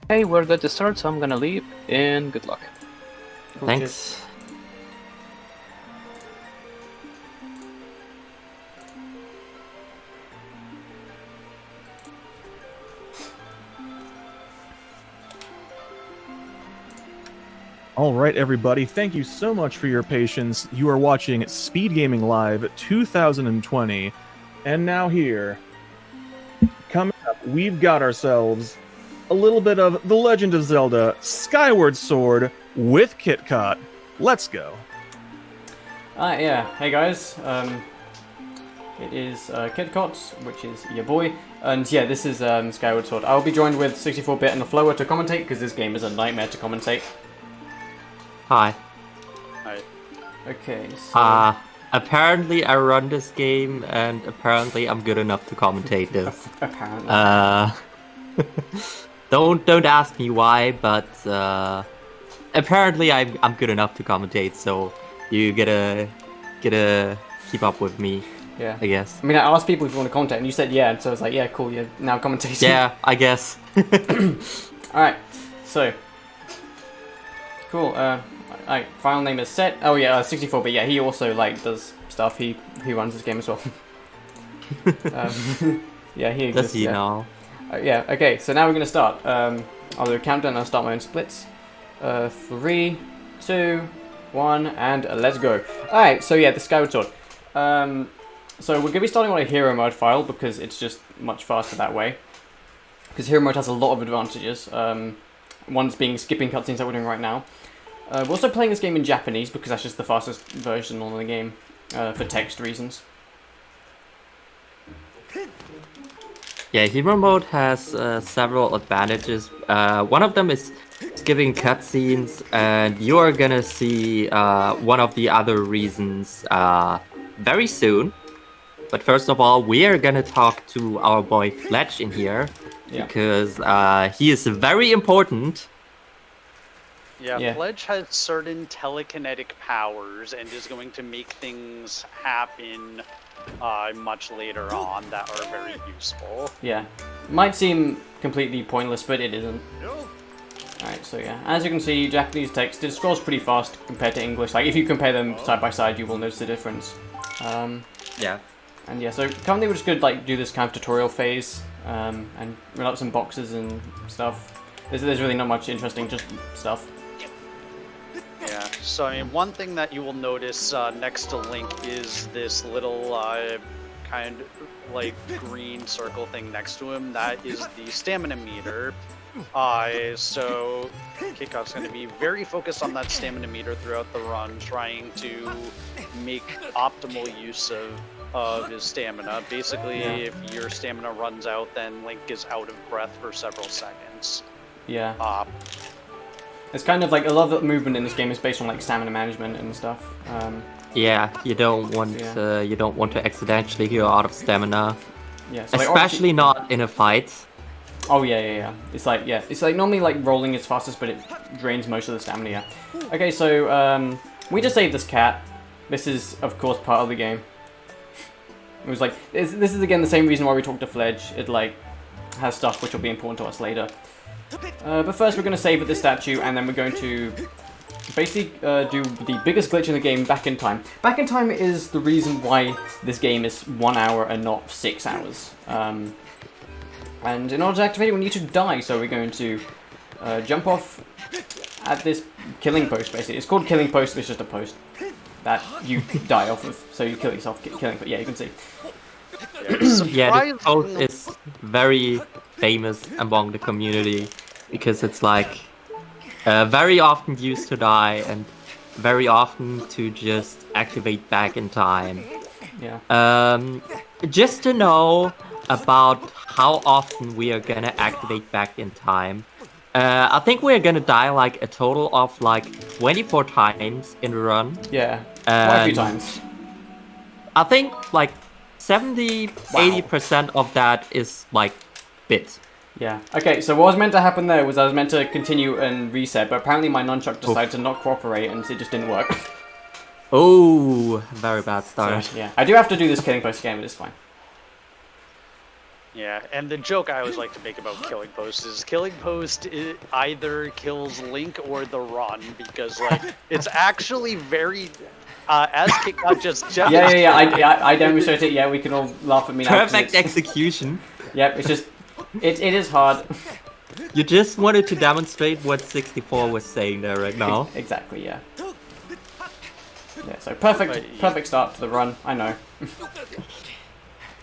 Hey, we're good to start, so I'm gonna leave, and good luck. Cool, Thanks. All right, everybody. Thank you so much for your patience. You are watching SpeedGaming Live 2020. And now here, coming up, we've got ourselves a little bit of The Legend of Zelda Skyward Sword with Kitcot. Let's go. Yeah. Hey guys. It is Kitcot6, which is your boy, and yeah, this is Skyward Sword. I'll be joined with 64-bit and the Flower to commentate because this game is a nightmare to commentate. Hi. Hi. Okay. So... Apparently I run this game, and apparently I'm good enough to commentate this. Apparently. Don't ask me why, but apparently I'm good enough to commentate. So you gotta keep up with me. Yeah. I guess. I mean, I asked people if you want to commentate, and you said yeah, and so I was like, yeah, cool, you're now commentating. Yeah, I guess. Alright, so. Cool, alright, file name is set. Oh yeah, 64, but yeah, he also, like, does stuff. He runs this game as well. Yeah, he exists. Does he now? Yeah, okay, so now we're going to start. I'll do a countdown, I'll start my own splits. 3, 2, 1, and let's go. Alright, so yeah, the Skyward Sword. So we're going to be starting on a hero mode file because it's just much faster that way. Because hero mode has a lot of advantages. One's being skipping cutscenes that we're doing right now. We're also playing this game in Japanese because that's just the fastest version on the game for text reasons. Yeah, hero mode has several advantages. One of them is skipping cutscenes, and you are gonna see one of the other reasons very soon. But first of all, we are gonna talk to our boy Fletch in here, because he is very important. Yeah, Fledge has certain telekinetic powers and is going to make things happen much later on that are very useful. Yeah, might seem completely pointless, but it isn't. Alright, so yeah, as you can see, Japanese text, it scrolls pretty fast compared to English. Like, if you compare them side by side, you will notice the difference. Yeah. And yeah, so currently we're just going to like do this kind of tutorial phase, and run up some boxes and stuff. There's really not much interesting, just stuff. Yeah, so I mean, one thing that you will notice next to Link is this little kind of like green circle thing next to him. That is the stamina meter. So Kitcot6 is going to be very focused on that stamina meter throughout the run, trying to make optimal use of his stamina. Basically, if your stamina runs out, then Link is out of breath for several seconds. Yeah. It's kind of like a lot of the movement in this game is based on like stamina management and stuff. Yeah, you don't want to accidentally go out of stamina. Yeah, so especially like, not in a fight. Oh yeah. It's like normally like rolling is fastest, but it drains most of the stamina. Yeah. Okay, so we just saved this cat. This is of course part of the game. It was like this is again the same reason why we talked to Fledge. It like has stuff which will be important to us later. But first we're going to save at this statue, and then we're going to basically do the biggest glitch in the game, Back in Time. Back in Time is the reason why this game is 1 hour and not 6 hours. And in order to activate it, we need to die, so we're going to jump off at this killing post, basically. It's called killing post, it's just a post that you die off of, so you kill yourself killing, but yeah, you can see. Yeah, this post is very famous among the community because it's like very often used to die and very often to just activate Back in Time. Yeah. Just to know about how often we are gonna activate Back in Time. I think we're gonna die like a total of like 24 times in the run. Yeah, quite a few times. I think like 70-80% of that is like bit. Yeah. Okay, so what was meant to happen there was I was meant to continue and reset, but apparently my nunchuck decided to not cooperate and it just didn't work. Oh, very bad start. So, yeah, I do have to do this killing post again, but it's fine. Yeah, and the joke I always like to make about Killing Post is Killing Post either kills Link or the run, because like it's actually very, as Kitcot just Yeah. I demonstrate it. Yeah, we can all laugh at me now. Perfect execution. Yep, it's just, it is hard. You just wanted to demonstrate what 64 was saying there right now. Exactly, yeah. Yeah, so perfect start to the run. I know.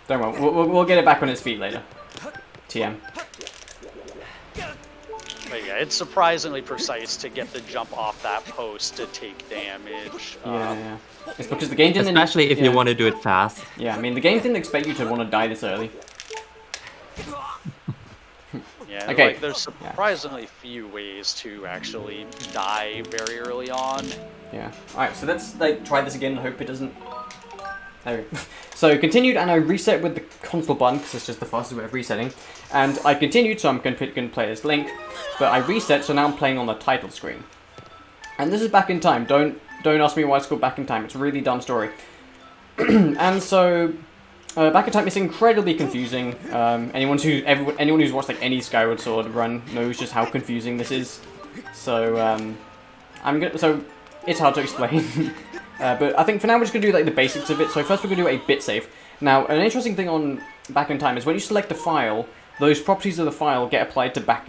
Don't worry, we'll get it back on its feet later. TM. But yeah, it's surprisingly precise to get the jump off that post to take damage. Yeah. It's because the game didn't... Especially if you want to do it fast. Yeah, I mean, the game didn't expect you to want to die this early. Yeah, okay. like there's surprisingly few ways to actually die very early on. Yeah. Alright, so let's like try this again and hope it doesn't... There we go. So continued, and I reset with the console button because it's just the fastest way of resetting. And I continued, so I'm going to play as Link, but I reset, so now I'm playing on the title screen. And this is Back in Time. Don't ask me why it's called Back in Time. It's a really dumb story. And so Back in Time is incredibly confusing. Anyone who's watched like any Skyward Sword run knows just how confusing this is. So so it's hard to explain. But I think for now we're just going to do like the basics of it. So first we're going to do a bit save. Now, an interesting thing on Back in Time is when you select a file, those properties of the file get applied to Back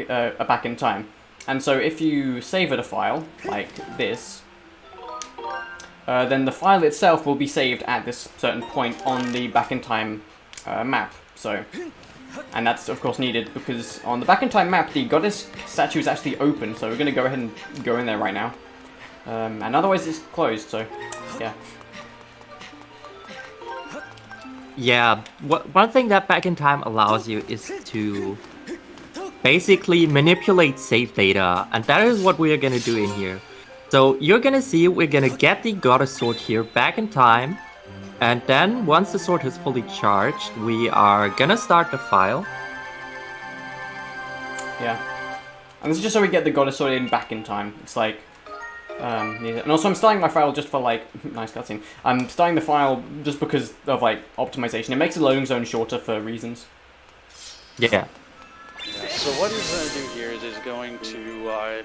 in Time. And so if you save at a file, like this, then the file itself will be saved at this certain point on the Back in Time map. So, and that's of course needed because on the Back in Time map, the goddess statue is actually open. So we're going to go ahead and go in there right now. And otherwise it's closed, so yeah. Yeah, one thing that Back in Time allows you is to basically manipulate save data, and that is what we are going to do in here. So you're going to see we're going to get the goddess sword here back in time, and then once the sword is fully charged, we are going to start the file. Yeah. And this is just so we get the goddess sword in Back in Time. It's like... and also I'm starting my file just for like, nice cutscene, I'm starting the file just because of like optimization. It makes the loading zone shorter for reasons. Yeah. So what he's going to do here is he's going to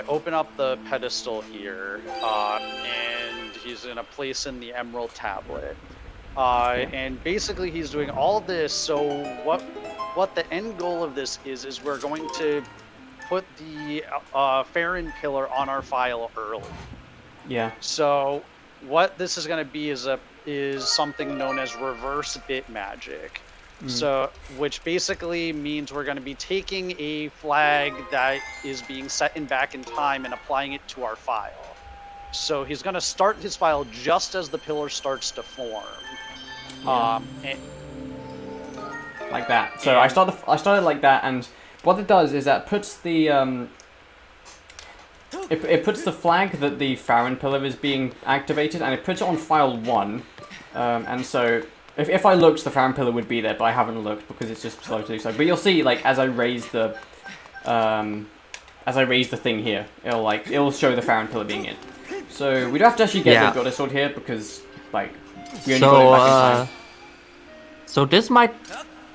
open up the pedestal here, and he's going to place in the emerald tablet. And basically he's doing all this, so what the end goal of this is we're going to put the Farron pillar on our file early. Yeah. So what this is going to be is something known as reverse bit magic. So, which basically means we're going to be taking a flag that is being set in Back in Time and applying it to our file. So he's going to start his file just as the pillar starts to form. And, like that. So I started like that, and what it does is that puts the it puts the flag that the Farron pillar is being activated, and it puts it on file 1. And so if I looked, the Farron pillar would be there, but I haven't looked because it's just slow to do so. But you'll see, like as I raise the thing here, it'll show the Farron pillar being in. So we don't have to actually get the goddess sword here because like we only got it back in time. So this might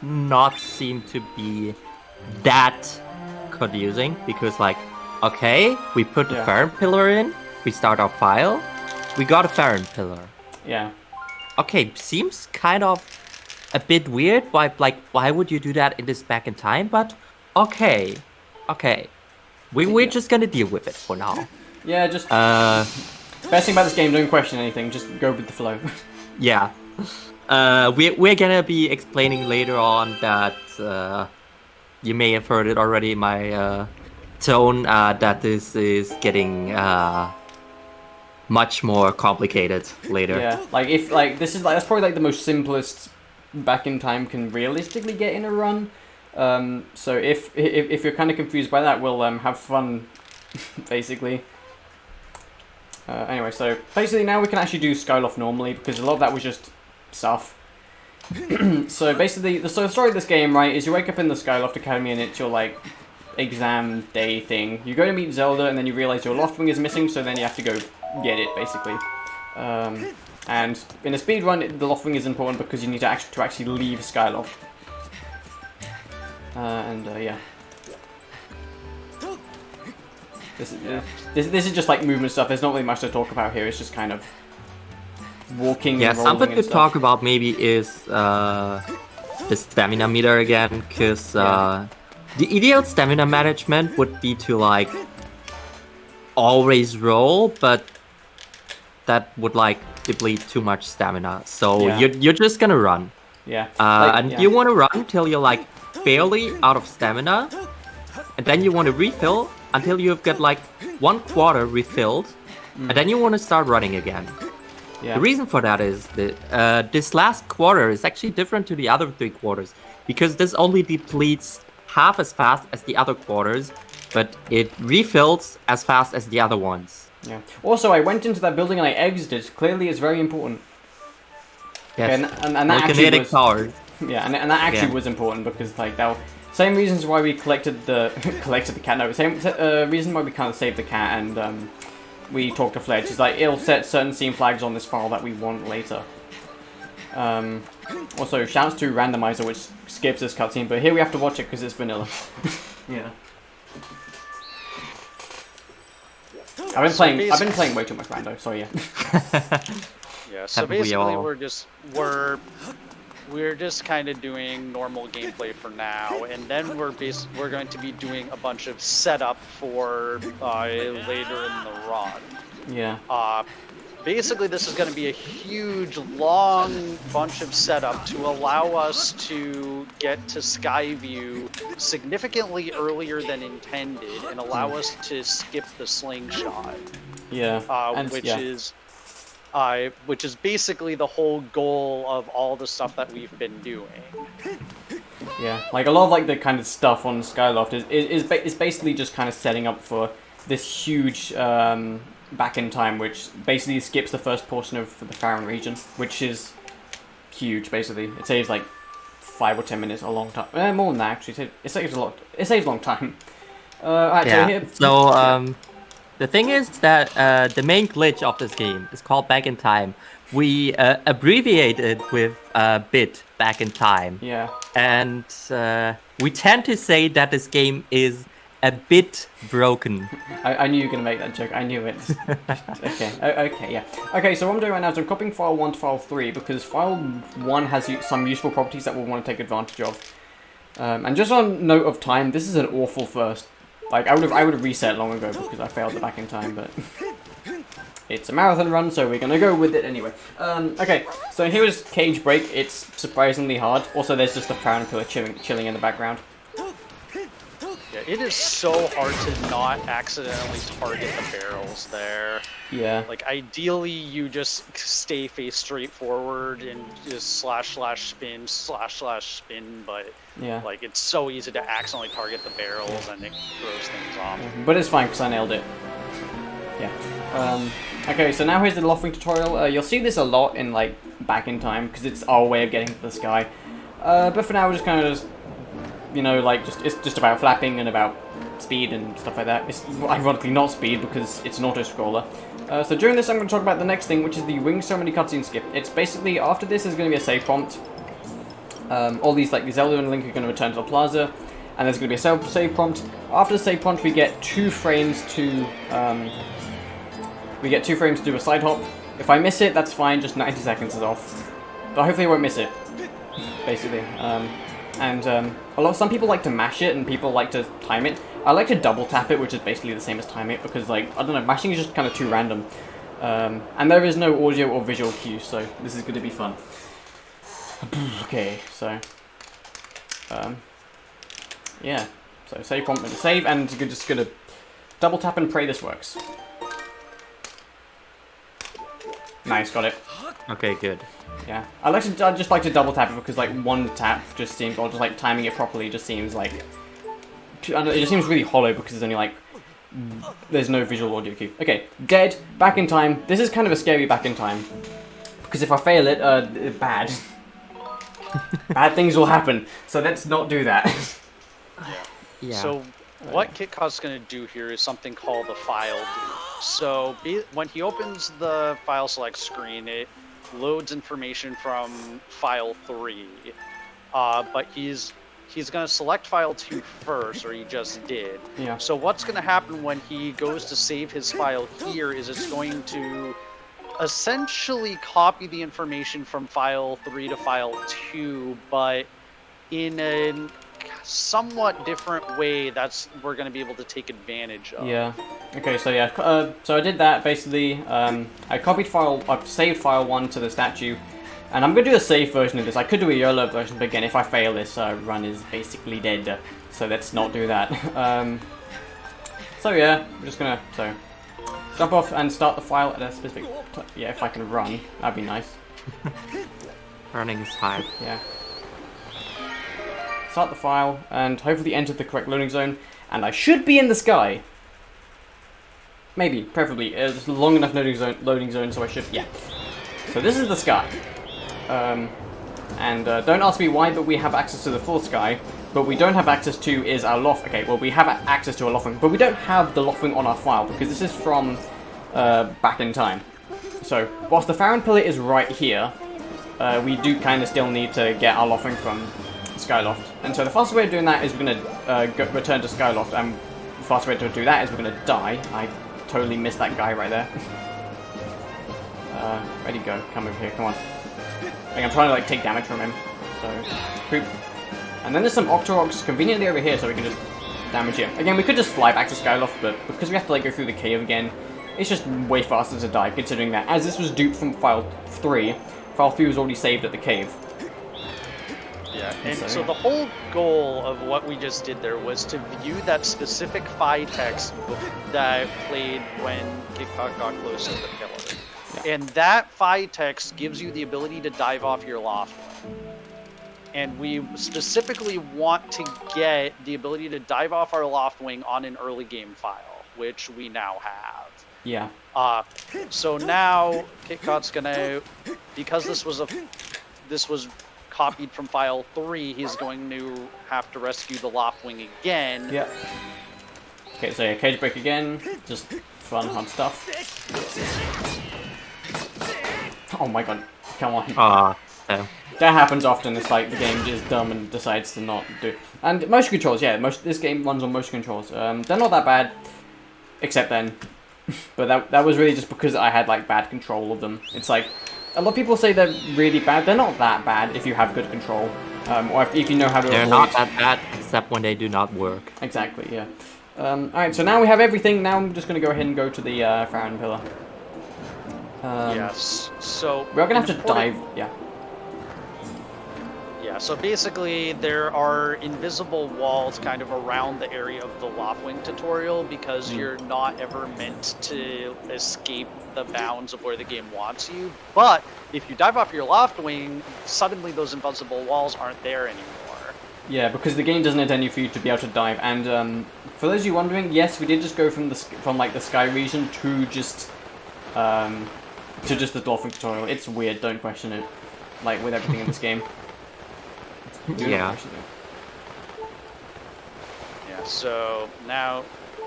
not seem to be that confusing because like, okay, we put the Farron pillar in, we start our file, we got a Farron pillar. Yeah. Okay, seems kind of a bit weird. Why would you do that in this Back in Time? But okay. We're just gonna deal with it for now. Yeah, just best thing about this game, don't question anything, just go with the flow. Yeah. We're gonna be explaining later on that you may have heard it already in my tone that this is getting much more complicated later. Yeah, that's probably like the most simplest Back in Time can realistically get in a run. So if you're kind of confused by that, we'll have fun, basically. Anyway, so basically now we can actually do Skyloft normally because a lot of that was just stuff. So basically, the story of this game, right, is you wake up in the Skyloft Academy and it's your like exam day thing. You go to meet Zelda and then you realize your Loftwing is missing, so then you have to go get it, basically. And in a speedrun, the Loftwing is important because you need to actually leave Skyloft. Yeah. This is just like movement stuff. There's not really much to talk about here. It's just kind of walking. Yeah, and rolling something and to stuff. talk about maybe is the stamina meter again, because the ideal stamina management would be to like always roll, but that would like deplete too much stamina. So Yeah. you're just gonna run. Yeah. And you want to run till you're like barely out of stamina, and then you want to refill until you've got like 1/4 refilled, and then you want to start running again. Yeah. The reason for that is that this last quarter is actually different to the other 3 quarters, because this only depletes half as fast as the other quarters, but it refills as fast as the other ones. Yeah. Also, I went into that building and I exited. Clearly, it's very important. Yes. Okay, and that actually kinetic was, power. Yeah, and that actually Yeah. was important because like that. Same reasons why we collected the cat. No, same reason why we kind of saved the cat and we talked to Fledge. Is like it'll set certain scene flags on this file that we want later. Also, shouts to Randomizer, which skips this cutscene, but here we have to watch it because it's vanilla. Yeah. I've been playing way too much Rando. Sorry, yeah. Yeah, so Haven't we basically all? we're just kind of doing normal gameplay for now, and then we're going to be doing a bunch of setup for later in the run. Yeah. Basically, this is going to be a huge, long bunch of setup to allow us to get to Skyview significantly earlier than intended, and allow us to skip the slingshot. Yeah. Which is basically the whole goal of all the stuff that we've been doing. Yeah, like a lot of like the kind of stuff on Skyloft is basically just kind of setting up for this huge back in time, which basically skips the first portion of the Farron region, which is huge. Basically, it saves like 5 or 10 minutes, a long time. More than that, actually. It saves a lot. It saves a long time. Alright, Yeah. so here. So the thing is that the main glitch of this game is called Back in Time. We abbreviate it with bit back in time. Yeah. And we tend to say that this game is a bit broken. I knew you were going to make that joke. I knew it. Okay. Okay, yeah. Okay, so what I'm doing right now is I'm copying file 1 to file 3 because file 1 has some useful properties that we'll want to take advantage of. And just on note of time, this is an awful first. Like, I would have reset long ago because I failed the back in time, but it's a marathon run, so we're going to go with it anyway. Okay, so here is Cage Break. It's surprisingly hard. Also, there's just a Farron pillar chilling in the background. Yeah, it is so hard to not accidentally target the barrels there. Yeah. Like, ideally, you just stay face straight forward and just //spin, //spin, but Yeah. like, it's so easy to accidentally target the barrels and it throws things off. But it's fine because I nailed it. Yeah. Okay, so now here's the Loftwing tutorial. You'll see this a lot in like back in time because it's our way of getting to the sky. But for now, we're just kind of you know, like it's just about flapping and about speed and stuff like that. It's ironically not speed because it's an auto scroller. So during this, I'm going to talk about the next thing, which is the Wing Ceremony cutscene skip. It's basically after this is going to be a save prompt. All these like Zelda and Link are going to return to the plaza, and there's going to be a save prompt. After the save prompt, we get 2 frames to do a side hop. If I miss it, that's fine. Just 90 seconds is off, but hopefully I won't miss it. Basically, some people like to mash it, and people like to time it. I like to double tap it, which is basically the same as time it, because like I don't know, mashing is just kind of too random. And there is no audio or visual cue, so this is going to be fun. Okay, so yeah, so save prompt and save, and you're just gonna double tap and pray this works. Nice, got it. Okay, good. Yeah, I just like to double tap it because like one tap just seems, or just like timing it properly just seems like, I don't know, it just seems really hollow because there's only like, there's no visual audio cue. Okay, dead, back in time. This is kind of a scary back in time because if I fail it, bad. Bad things will happen, so let's not do that. Yeah. So what Kitcot6 is going to do here is something called the file loop. So when he opens the file select screen, it loads information from file 3, but he's he's going to select file 2 first, or he just did. Yeah. So what's going to happen when he goes to save his file here is it's going to essentially copy the information from file 3 to file 2, but in a somewhat different way we're going to be able to take advantage of. Yeah. Okay, so yeah, so I did that basically. I saved file 1 to the statue, and I'm going to do a safe version of this. I could do a YOLO version, but again, if I fail this, run is basically dead, so let's not do that. So yeah, I'm just going to jump off and start the file at a specific yeah, if I can run, that'd be nice. Running is hard. Yeah. Start the file, and hopefully enter the correct loading zone, and I should be in the sky. Maybe, preferably. It's a long enough loading zone, so I should, yeah. So this is the sky. Don't ask me why, but we have access to the full sky. But we don't have access to is our loft. Okay, well, we have access to a loft wing, but we don't have the loft wing on our file, because this is from back in time. So, whilst the Farron pillar is right here, we do kind of still need to get our loft wing from Skyloft. And so the fastest way of doing that is we're going to return to Skyloft, and the fastest way to do that is we're going to die. I totally missed that guy right there. Ready, go. Come over here, come on. Like, I'm trying to like take damage from him. So, poop. And then there's some Octoroks conveniently over here, so we can just damage him. Again, we could just fly back to Skyloft, but because we have to like go through the cave again, it's just way faster to die, considering that as this was duped from file 3, file 3 was already saved at the cave. Yeah, and so the whole goal of what we just did there was to view that specific phi text that played when Kitcot got close to the pillar. Yeah. And that phi text gives you the ability to dive off your loft wing. And we specifically want to get the ability to dive off our loft wing on an early game file, which we now have. Yeah. So now Kitcot's gonna, because this was copied from file 3, he's going to have to rescue the loft wing again. Yeah. Okay, so yeah, cage break again. Just fun, hard stuff. Oh my god, come on. No. That happens often. It's like the game is dumb and decides to not do. And motion controls, yeah, this game runs on motion controls. They're not that bad, except then. But that was really just because I had like bad control of them. It's like a lot of people say they're really bad. They're not that bad if you have good control, or if you know how to. They're avoid. not that bad, except when they do not work. Exactly, yeah. Alright, so now we have everything. Now I'm just going to go ahead and go to the Farron pillar. Yes, so... We're going to have to dive, yeah. Yeah, so basically there are invisible walls kind of around the area of the loft wing tutorial because you're not ever meant to escape the bounds of where the game wants you. But if you dive off your loft wing, suddenly those invisible walls aren't there anymore. Yeah, because the game doesn't intend for you to be able to dive. And for those of you wondering, yes, we did just go from like the sky region to just the dolphin tutorial. It's weird, don't question it. Like with everything in this game. Yeah. Yeah, so now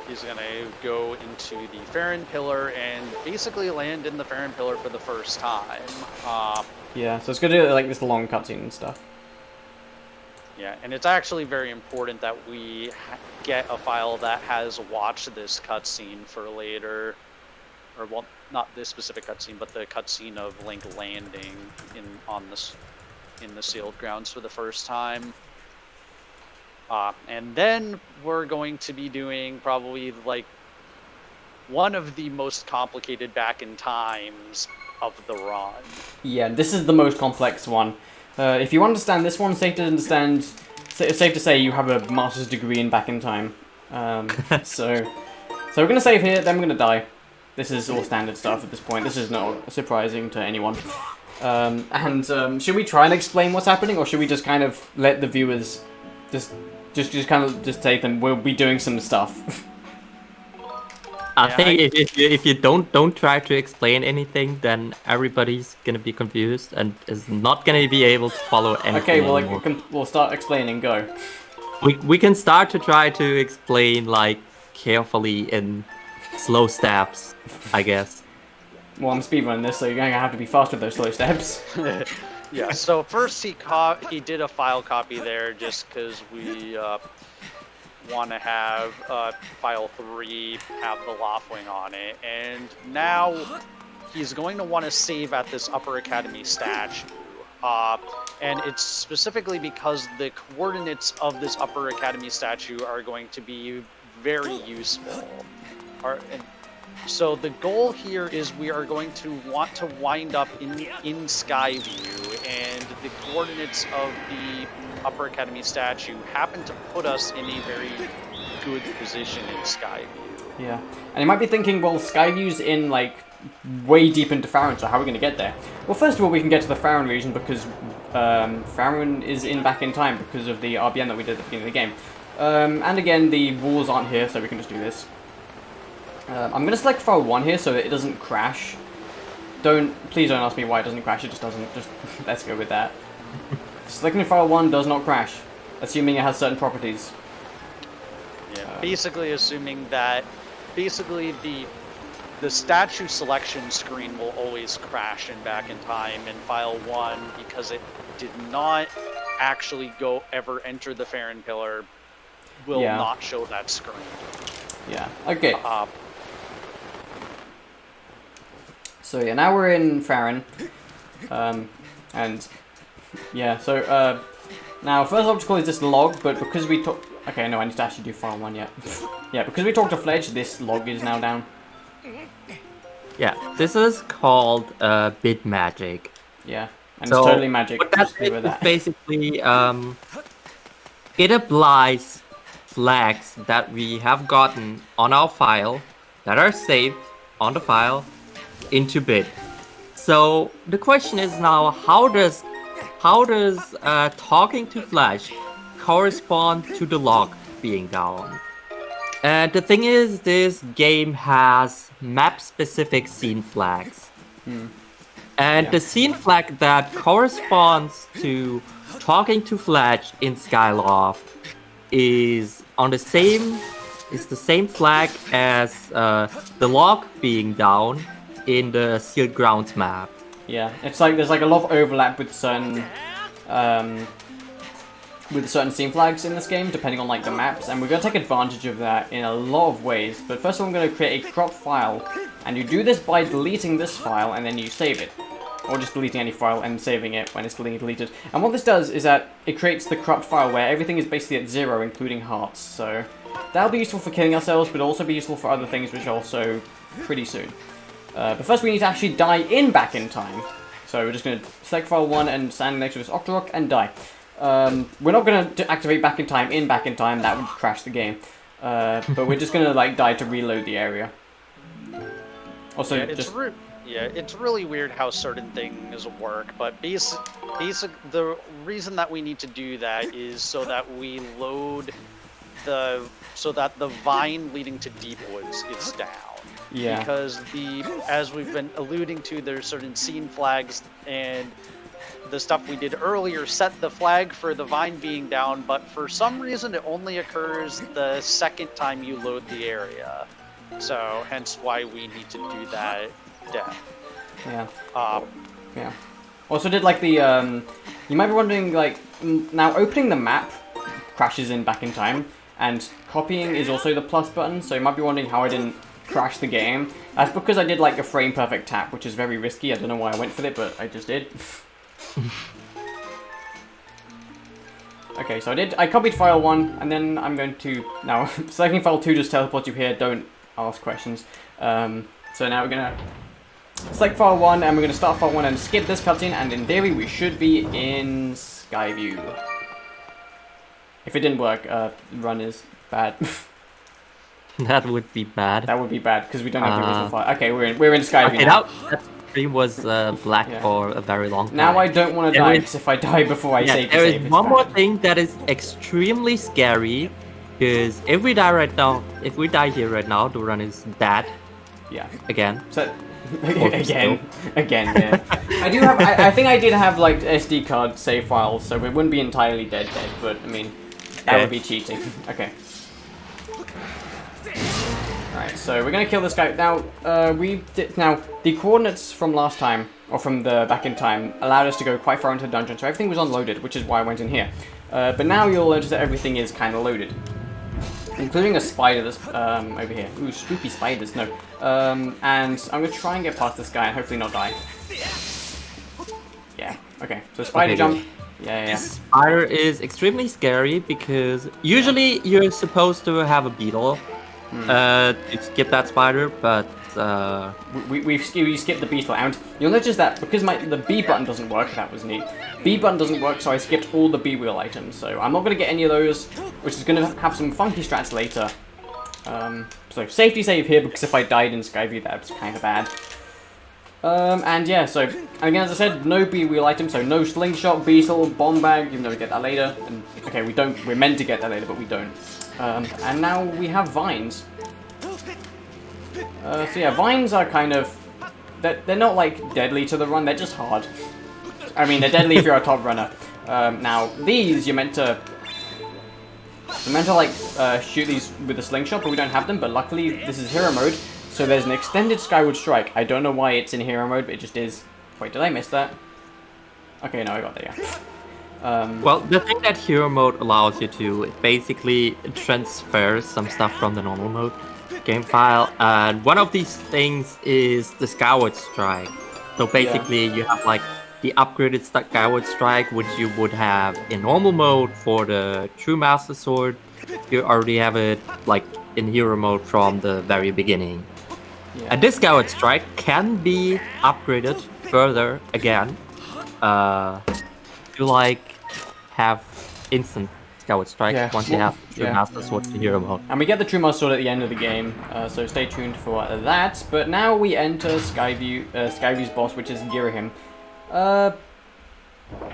he's gonna go into the Farron pillar and basically land in the Farron pillar for the first time. Yeah, so it's gonna do like this long cutscene and stuff. Yeah, and it's actually very important that we get a file that has watched this cutscene for later, or well, not this specific cutscene, but the cutscene of Link landing in the sealed grounds for the first time. And then we're going to be doing probably like one of the most complicated back in times of the run. Yeah, this is the most complex one. If you understand this one, safe to say you have a master's degree in back in time. So we're gonna save here, then we're gonna die. This is all standard stuff at this point. This is not surprising to anyone. Should we try and explain what's happening, or should we just kind of let the viewers just kind of say them we'll be doing some stuff? I think if you don't try to explain anything, then everybody's gonna be confused and is not gonna be able to follow anything. Okay, well, we'll start explaining. Go. We can start to try to explain like carefully in slow steps, I guess. Well, I'm speedrunning this, so you're going to have to be faster with those slow steps. Yeah, so first he did a file copy there just because we want to have file 3 have the Loftwing on it, and now he's going to want to save at this Upper Academy statue. And it's specifically because the coordinates of this Upper Academy statue are going to be very useful. So the goal here is we are going to want to wind up in Skyview, and the coordinates of the Upper Academy statue happen to put us in a very good position in Skyview. Yeah, and you might be thinking, well, Skyview's in, like, way deep into Farron, so how are we going to get there? Well, first of all, we can get to the Farron region because Farron is back in time because of the RBN that we did at the beginning of the game. And again, the walls aren't here, so we can just do this. I'm going to select file 1 here so that it doesn't crash. Please don't ask me why it doesn't crash, it just doesn't. Just let's go with that. Selecting file 1 does not crash, assuming it has certain properties. Yeah, basically assuming that the statue selection screen will always crash in Back in Time in file 1 because it did not actually ever enter the Farron pillar, will not show that screen. Yeah, okay. So yeah, now we're in Farron. And yeah, so now first obstacle is this log, but because we took... Okay, no, I need to actually do file 1 yet. Yeah, because we talked to Fledge, this log is now down. Yeah, this is called bit magic. Yeah, and so, it's totally magic. What that is basically, it applies flags that we have gotten on our file that are saved on the file into bit. So the question is now, how does talking to Flash correspond to the log being down? And the thing is, this game has map-specific scene flags. And the scene flag that corresponds to talking to Flash in Skyloft is the same flag as the log being down in the Sealed Grounds map. Yeah, it's like there's like a lot of overlap with certain scene flags in this game, depending on like the maps, and we're going to take advantage of that in a lot of ways. But first of all, I'm going to create a cropped file, and you do this by deleting this file and then you save it. Or just deleting any file and saving it when it's deleted. And what this does is that it creates the cropped file where everything is basically at 0, including hearts. So that'll be useful for killing ourselves, but also be useful for other things, which also pretty soon. But first we need to actually die in Back in Time. So we're just going to select file 1 and stand next to this Octorok and die. We're not going to activate Back in Time, that would crash the game. But we're just going to like die to reload the area. Also, yeah, it's really weird how certain things work, but the reason that we need to do that is so that we load so that the vine leading to Deep Woods is down. Yeah. Because as we've been alluding to, there's certain scene flags, and the stuff we did earlier set the flag for the vine being down, but for some reason it only occurs the second time you load the area. So hence why we need to do that. Yeah. Yeah. Also did like the you might be wondering like now opening the map crashes in Back in Time, and copying is also the plus button, so you might be wondering how I didn't crash the game. That's because I did like a frame perfect tap, which is very risky. I don't know why I went for it, but I just did. Okay, so I copied file 1, and then I'm going to now selecting file 2 just teleports you here. Don't ask questions. So now we're gonna select file 1, and we're gonna start file 1 and skip this cutscene, and in theory we should be in Skyview. If it didn't work, run is bad. That would be bad. That would be bad because we don't have the original file. Okay, we're in Skyview okay, now. That screen was black for a very long time. Now I don't want to die because if I die before I save, there is one more thing that is extremely scary, because if we die here right now, the run is bad. Yeah. Again. So again. Yeah. I think I did have like SD card save files, so it wouldn't be entirely dead, but I mean that would be cheating. Okay. Alright, so we're gonna kill this guy. Now, the coordinates from last time, or from the back in time, allowed us to go quite far into the dungeon, so everything was unloaded, which is why I went in here. But now you'll notice that everything is kind of loaded, including a spider that's over here. Ooh, spooky spiders, no. And I'm going to try and get past this guy and hopefully not die. Yeah, okay, so spider jump. Yeah. Spider is extremely scary because usually you're supposed to have a beetle to skip that spider, but we skipped the beetle, and you'll notice that because the B button doesn't work. That was neat. B button doesn't work, so I skipped all the B wheel items. So I'm not going to get any of those, which is going to have some funky strats later. So safety save here, because if I died in Skyview, that was kind of bad. And yeah, so again, as I said, no B wheel item, so no slingshot, beetle, bomb bag, even though we get that later. And okay, we're meant to get that later, but we don't. And now we have vines. So yeah, vines are kind of, they're not like deadly to the run, they're just hard. I mean, they're deadly if you're a top runner. Now these, you're meant to like shoot these with a slingshot, but we don't have them. But luckily, this is hero mode, so there's an extended Skyward strike. I don't know why it's in hero mode, but it just is. Wait, did I miss that? Okay, no, I got there. Yeah. well, the thing that hero mode allows you to, it basically transfers some stuff from the normal mode game file, and one of these things is the Skyward strike. So basically, you have like the upgraded Skyward strike, which you would have in normal mode for the True Master Sword. You already have it like in hero mode from the very beginning. Yeah. And this Skyward strike can be upgraded further again to like have instant Skyward strike once you have True Master Sword in hero mode. And we get the True Master Sword at the end of the game, so stay tuned for that. But now we enter Skyview's boss, which is Girahim.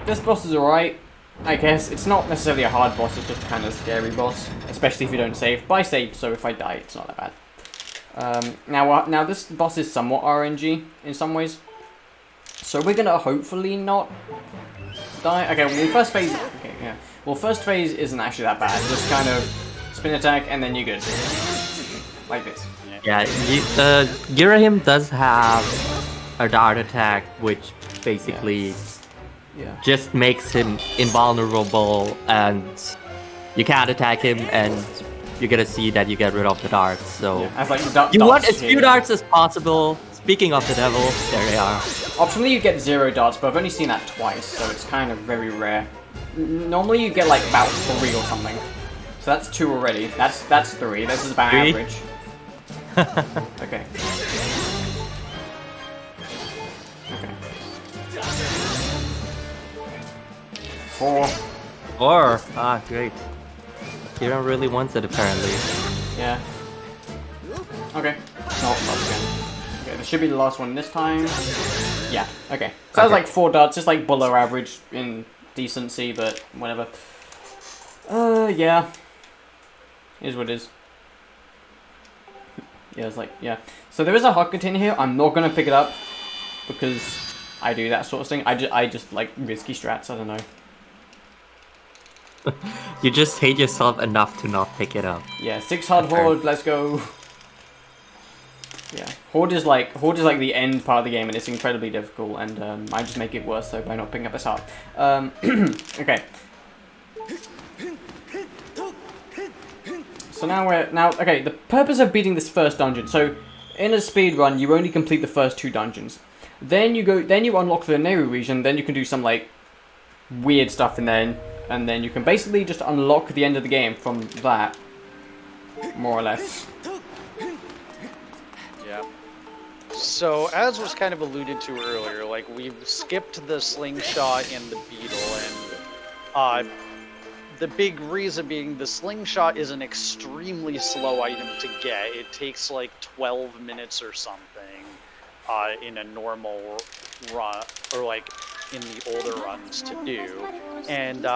This boss is alright, I guess. It's not necessarily a hard boss, it's just a kind of scary boss, especially if you don't save. But I saved, so if I die, it's not that bad. Now this boss is somewhat RNG in some ways, so we're gonna hopefully not die. Okay, well, first phase. Okay, yeah. Well, first phase isn't actually that bad. Just kind of spin attack, and then you're good. Like this. Yeah, Girahim does have a dart attack, which basically just makes him invulnerable, and you can't attack him, and you're gonna see that you get rid of the darts. So you want as few darts as possible. Speaking of the devil, there they are. Optionally, you get 0 darts, but I've only seen that twice, so it's kind of very rare. Normally, you get like about 3 or something. So that's 2 already. That's 3. This is about 3? average. Okay. Okay. 4. 4. Ah, great. Kira really wants it, apparently. Yeah. Okay. No, not again. Okay, this should be the last one this time. Yeah, okay. So that was like 4 darts, just like below average in decency, but whatever. Yeah. Is what it is. Yeah, it's like, yeah. So there is a heart container here. I'm not gonna pick it up because I do that sort of thing. I just like risky strats, I don't know. You just hate yourself enough to not pick it up. Yeah, 6 hard horde, let's go. Yeah, Horde is like the end part of the game, and it's incredibly difficult, and I just make it worse though by not picking up this heart. Okay. So now okay. The purpose of beating this first dungeon. So in a speed run, you only complete the first 2 dungeons. Then you unlock the Nehru region. Then you can do some like weird stuff, and then you can basically just unlock the end of the game from that, more or less. Yeah. So, as was kind of alluded to earlier, like, we've skipped the slingshot and the beetle, and the big reason being the slingshot is an extremely slow item to get. It takes like 12 minutes or something in a normal run, or like in the older runs to do. And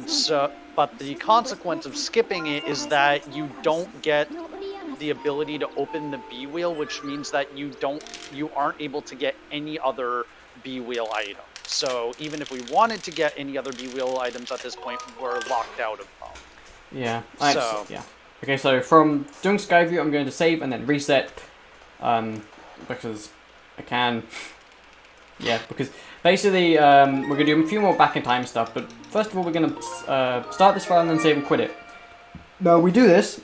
so, but the consequence of skipping it is that you don't get the ability to open the B wheel, which means that you aren't able to get any other B wheel item. So even if we wanted to get any other B wheel items at this point, we're locked out of them. Yeah. Yeah. Okay, so from doing Skyview, I'm going to save and then reset, because I can. Yeah, because basically we're going to do a few more back in time stuff, but first of all we're going to start this file and then save and quit it. Now we do this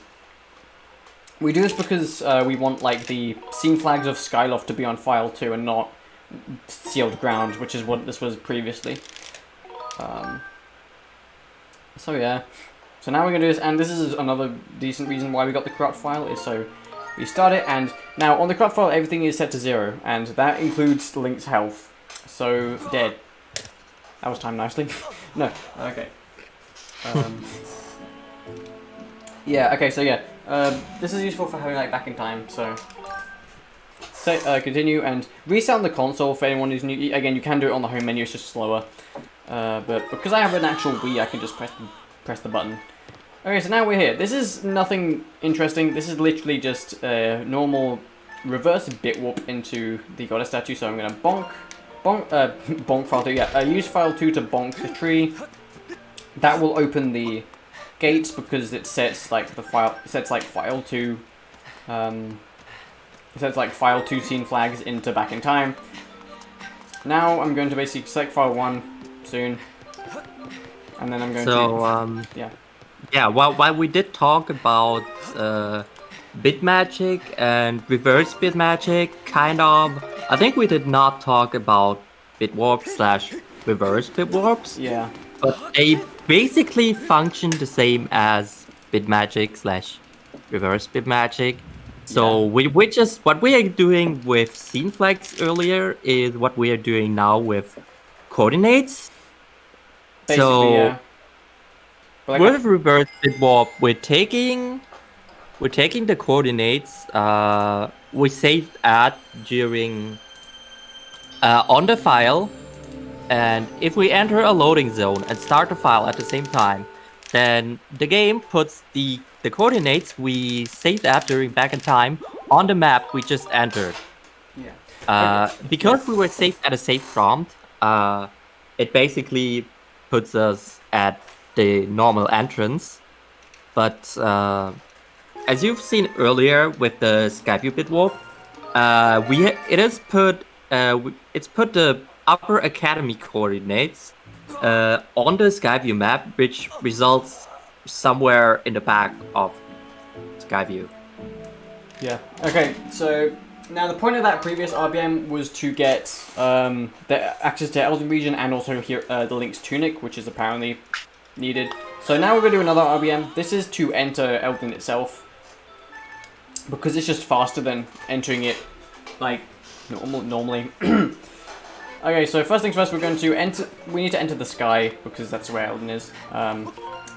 because we want like the scene flags of Skyloft to be on file 2 and not sealed ground, which is what this was previously. So yeah, so now we're going to do this, and this is another decent reason why we got the corrupt file, is so we start it, and now on the corrupt file everything is set to 0, and that includes Link's health. So, dead. That was timed nicely. No, okay. Yeah, okay, so yeah, this is useful for having like back in time, so continue and reset on the console for anyone who's new. Again, you can do it on the home menu, it's just slower. But because I have an actual Wii, I can just press the button. Okay, so now we're here. This is nothing interesting. This is literally just a normal reverse bit warp into the goddess statue. So I'm gonna bonk file 2. Yeah, use file 2 to bonk the tree. That will open the gates because it sets like the file. It sets like file 2. It sets like file 2 scene flags into back in time. Now I'm going to basically select file 1 soon, and then I'm going to yeah. While we did talk about bit magic and reverse bit magic, kind of, I think we did not talk about bit warp / reverse bit warps. Yeah. But they basically function the same as bit magic / reverse bit magic. So we just, what we are doing with scene flags earlier is what we are doing now with coordinates. Basically, so yeah. Like with reverse bit warp, we're taking the coordinates we saved at during on the file, and if we enter a loading zone and start the file at the same time, then the game puts the coordinates we saved at during back in time on the map we just entered. Yeah. Because we were saved at a safe prompt, it basically puts us at the normal entrance. But as you've seen earlier with the Skyview bit warp, it's put the upper academy coordinates on the Skyview map, which results somewhere in the back of Skyview. Yeah. Okay. So now the point of that previous RBM was to get the access to Elden region and also here the Link's tunic, which is apparently needed. So now we're going to do another RBM. This is to enter Elden itself, because it's just faster than entering it like normally. Okay, so first things first, we're going to enter. We need to enter the sky because that's where Elden is.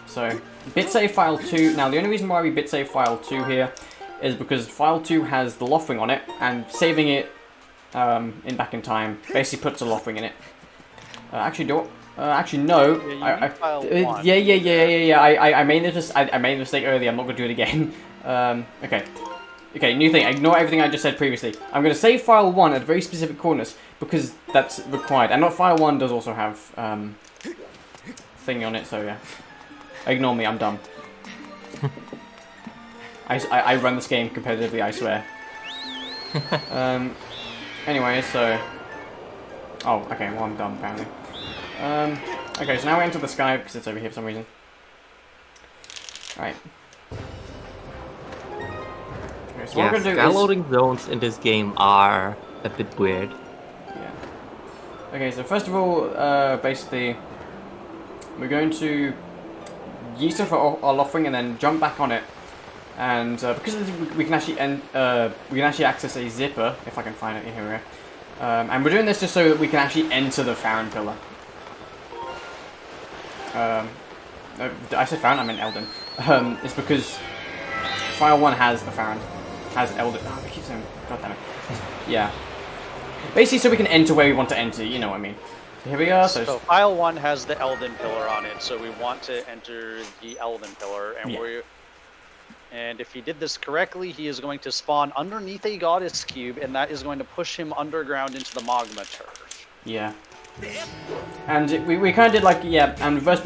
So bit save file 2. Now the only reason why we bit save file 2 here is because file 2 has the Loftwing on it, and saving it in back in time basically puts a Loftwing in it. Actually no. I made this. I made a mistake earlier. I'm not going to do it again. Okay, new thing. Ignore everything I just said previously. I'm going to save file 1 at very specific coordinates because that's required. And not file 1 does also have thing on it, so yeah. Ignore me, I'm dumb. I run this game competitively, I swear. Anyway, so... Oh, okay, well I'm dumb apparently. Okay, so now we enter the sky because it's over here for some reason. Alright. Okay, so what we're gonna do is... loading zones in this game are a bit weird. Yeah. Okay, so first of all, basically, we're going to use it for our Loftwing and then jump back on it. And because we can actually access a zipper, if I can find it here. And we're doing this just so that we can actually enter the Farron pillar. I said Farron, I meant Elden. It's because file 1 has the Farron, has Elden. Oh, I keep saying, God damn it. Yeah. Basically, so we can enter where we want to enter. You know what I mean. So here we are. So file 1 has the Elden pillar on it, so we want to enter the Elden pillar, and and if he did this correctly, he is going to spawn underneath a goddess cube, and that is going to push him underground into the magma turf. Yeah. And we kind of did like, and reverse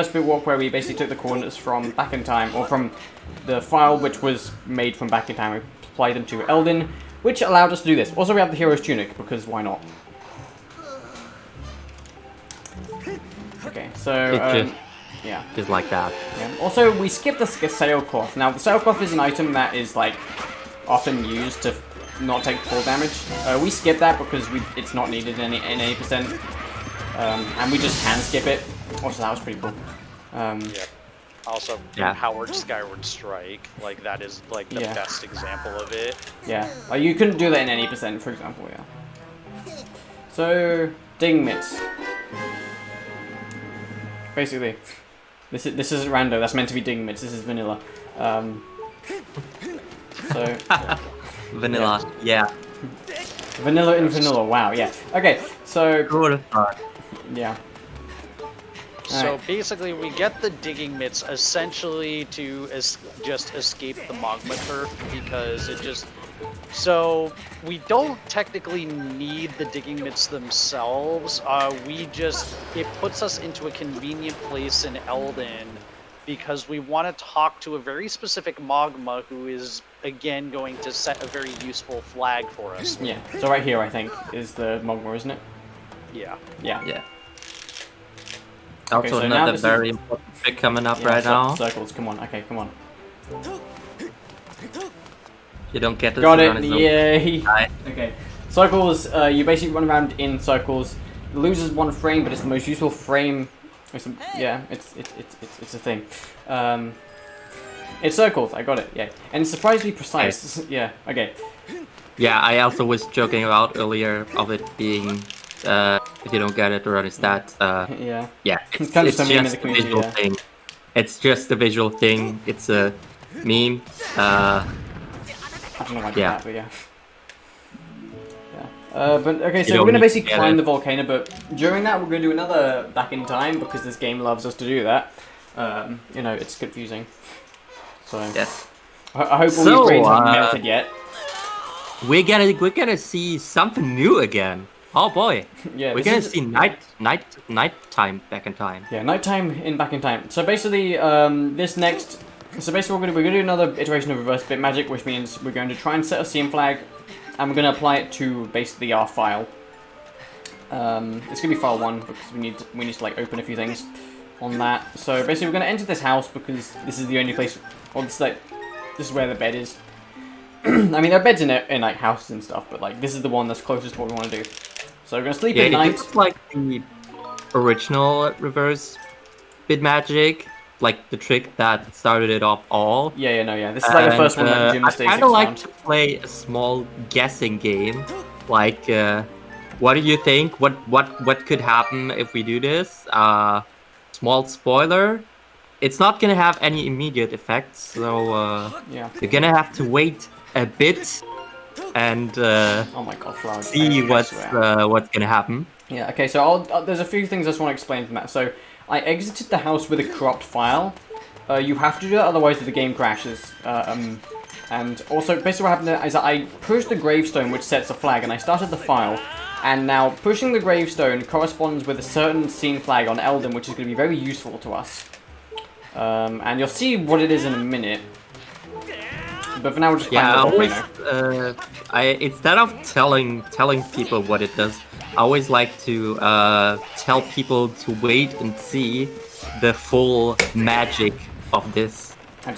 bit warp where we basically took the coordinates from back in time, or from the file which was made from back in time. We applied them to Elden. which allowed us to do this. Also, we have the hero's tunic, because why not? Okay, so, yeah. Just like that. Yeah. Also, we skipped the sailcloth. Now, the sailcloth is an item that is, like, often used to not take full damage. We skip that because it's not needed in any percent. And we just can skip it. Also, that was pretty cool. Yeah. Also, Howard Skyward Strike, like, that is, like, the best example of it. Yeah. You couldn't do that in any percent, for example, yeah. So, ding mitts. Basically. This isn't rando, that's meant to be ding mitts, this is vanilla. So, Vanilla, yeah. Vanilla in vanilla, wow, yeah. Okay, so... Good. Yeah. So basically, we get the digging mitts essentially to just escape the magma turf because it just... So we don't technically need the digging mitts themselves. It puts us into a convenient place in Eldin because we want to talk to a very specific magma who is again going to set a very useful flag for us. Yeah. So right here, I think, is the magma, isn't it? Yeah. Yeah. Yeah. Okay, Also, so another very important trick coming up right now. Circles, come on. Okay, come on. You don't get this. Got it. on its own. Yay. Right. Okay. Circles. You basically run around in circles. It loses one frame, but it's the most useful frame. It's a thing. It's circles. I got it. Yeah, and it's surprisingly precise. Okay. Yeah. Okay. Yeah, I also was joking about earlier of it being, if you don't get it or understand, Yeah. yeah, it's kind of just something in a the community, visual yeah. thing. It's just a visual thing. It's a meme. I don't know why I did that, but yeah. Yeah. But okay, so we're gonna basically climb the volcano, but during that we're gonna do another back in time because this game loves us to do that. You know, it's confusing. So Yes. I hope all your brains haven't melted yet. We're gonna see something new again. Oh boy. Yeah, We're gonna see nighttime back in time. Yeah, nighttime in back in time. So basically, So basically, we're gonna do another iteration of reverse bit magic, which means we're going to try and set a scene flag, and we're gonna apply it to basically our file. It's gonna be file 1 because we need to like open a few things on that. So basically, we're gonna enter this house because this is the only place. Well, this is where the bed is. I mean, there are beds in like houses and stuff, but like this is the one that's closest to what we want to do. So we're gonna sleep at night. It's like the original reverse bit magic. Like the trick that started it off all. Yeah, This is like the first one that Jim I Stacy's kind of like found. to play a small guessing game. Like, what do you think? What could happen if we do this? Small spoiler. It's not gonna have any immediate effects, so Yeah. you're gonna have to wait a bit and Oh my god, flowers. see I what's swear. gonna happen. Yeah. Okay. So there's a few things I just want to explain from that. So I exited the house with a corrupt file. You have to do that, otherwise the game crashes. And also, basically what happened is that I pushed the gravestone, which sets a flag, and I started the file. And now pushing the gravestone corresponds with a certain scene flag on Eldin, which is going to be very useful to us. And you'll see what it is in a minute. But for now, we're just Yeah, I climbing always, instead of telling people what it does, I always like to tell people to wait and see the full magic of this. I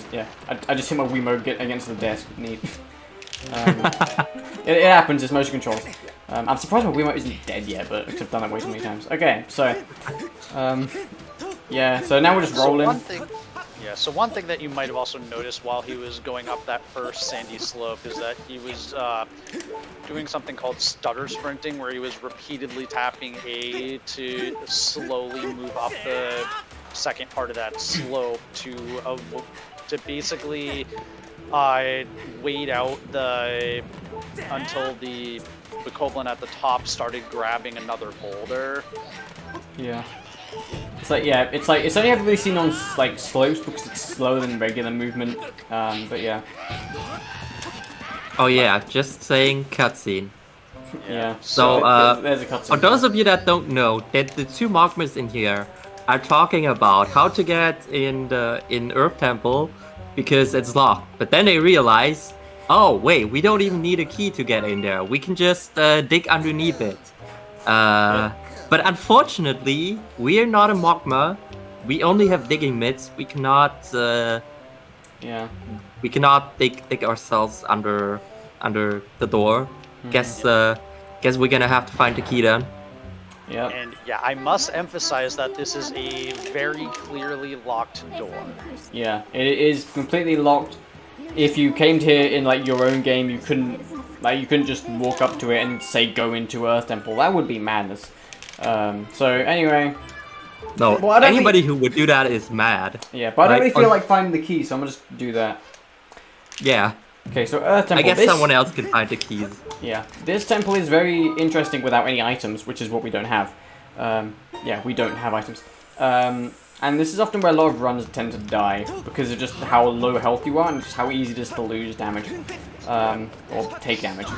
just hit my Wiimote against the desk. Neat. It happens. It's motion controls. I'm surprised my Wiimote isn't dead yet, but I've done that way too many times. Okay, so yeah. So now we're just rolling. So one thing that you might have also noticed while he was going up that first sandy slope is that he was doing something called Stutter Sprinting, where he was repeatedly tapping A to slowly move up the second part of that slope to basically wait out until the Bokoblin at the top started grabbing another boulder. Yeah. It's like it's only ever really seen on like slopes because it's slower than regular movement. But yeah. Oh yeah, just saying cutscene. Yeah. So there's a cutscene. for those of you that don't know, that the two magmas in here are talking about how to get in Earth Temple because it's locked. But then they realize Oh, wait, we don't even need a key to get in there. We can just dig underneath it. But unfortunately, we're not a Mogma. We only have digging mitts. We cannot... Yeah. We cannot dig ourselves under the door. Guess we're gonna have to find the key then. Yep. And yeah, I must emphasize that this is a very clearly locked door. Yeah, it is completely locked. If you came to here in like your own game, you couldn't just walk up to it and say go into Earth Temple. That would be madness. So anyway. No, Well, I don't anybody who would do that is mad. Yeah, but I don't really feel like finding the key, so I'm gonna just do that. Yeah. Okay, so Earth Temple. I guess someone else can find the keys. Yeah, this temple is very interesting without any items, which is what we don't have. Yeah, we don't have items. And this is often where a lot of runs tend to die, because of just how low health you are and just how easy it is to lose damage. Or take damage.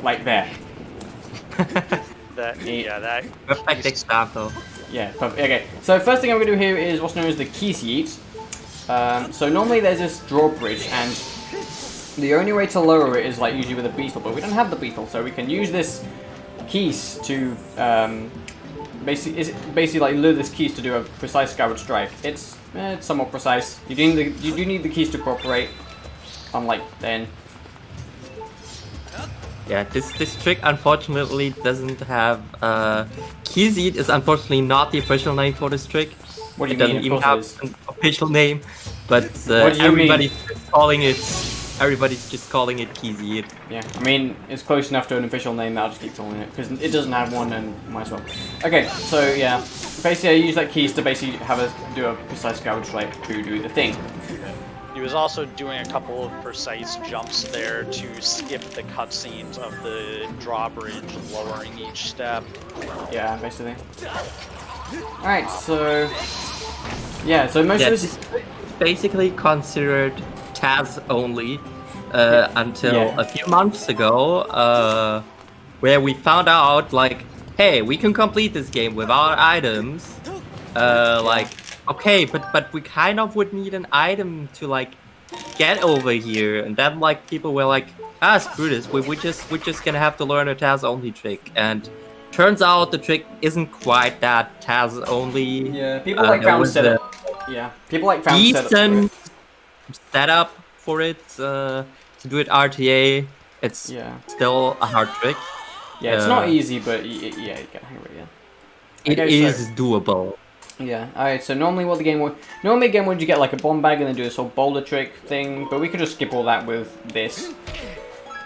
Like there. That Perfect example. Yeah, perfect. Okay, so first thing I'm going to do here is what's known as the Kitcot6. So normally there's this drawbridge, and the only way to lower it is like usually with a beetle, but we don't have the beetle, so we can use this keys to basically like lure this keys to do a precise Skyward strike. It's somewhat precise. You do need the keys to cooperate, unlike then. Yeah, this trick unfortunately doesn't have Kitcot6 is unfortunately not the official name for this trick. What do you it mean? doesn't even have an official name, but What do you everybody's just calling it Kitcot6. Yeah, I mean, it's close enough to an official name that I'll just keep calling it, because it doesn't have one and might as well. Okay, so yeah, basically I use that keys to basically do a precise Skyward strike to do the thing. he was also doing a couple of precise jumps there to skip the cutscenes of the drawbridge, lowering each step. Yeah, basically. Alright, so... Yeah, so most of this is... basically considered TAS only until Yeah. a few months ago, where we found out, like, hey, we can complete this game without items. Like, okay, but we kind of would need an item to like get over here, and then like people were like, ah, screw this, we're just gonna have to learn a TAS only trick, and turns out the trick isn't quite that TAS only. Yeah, people like found setup. Yeah, people like found decent setup for it to do it RTA. It's still a hard trick. Yeah, it's not easy, but yeah, you get hang of it. Yeah, it is doable. Yeah. All right. So normally, what the game would you get like a bomb bag and then do this whole boulder trick thing, but we could just skip all that with this.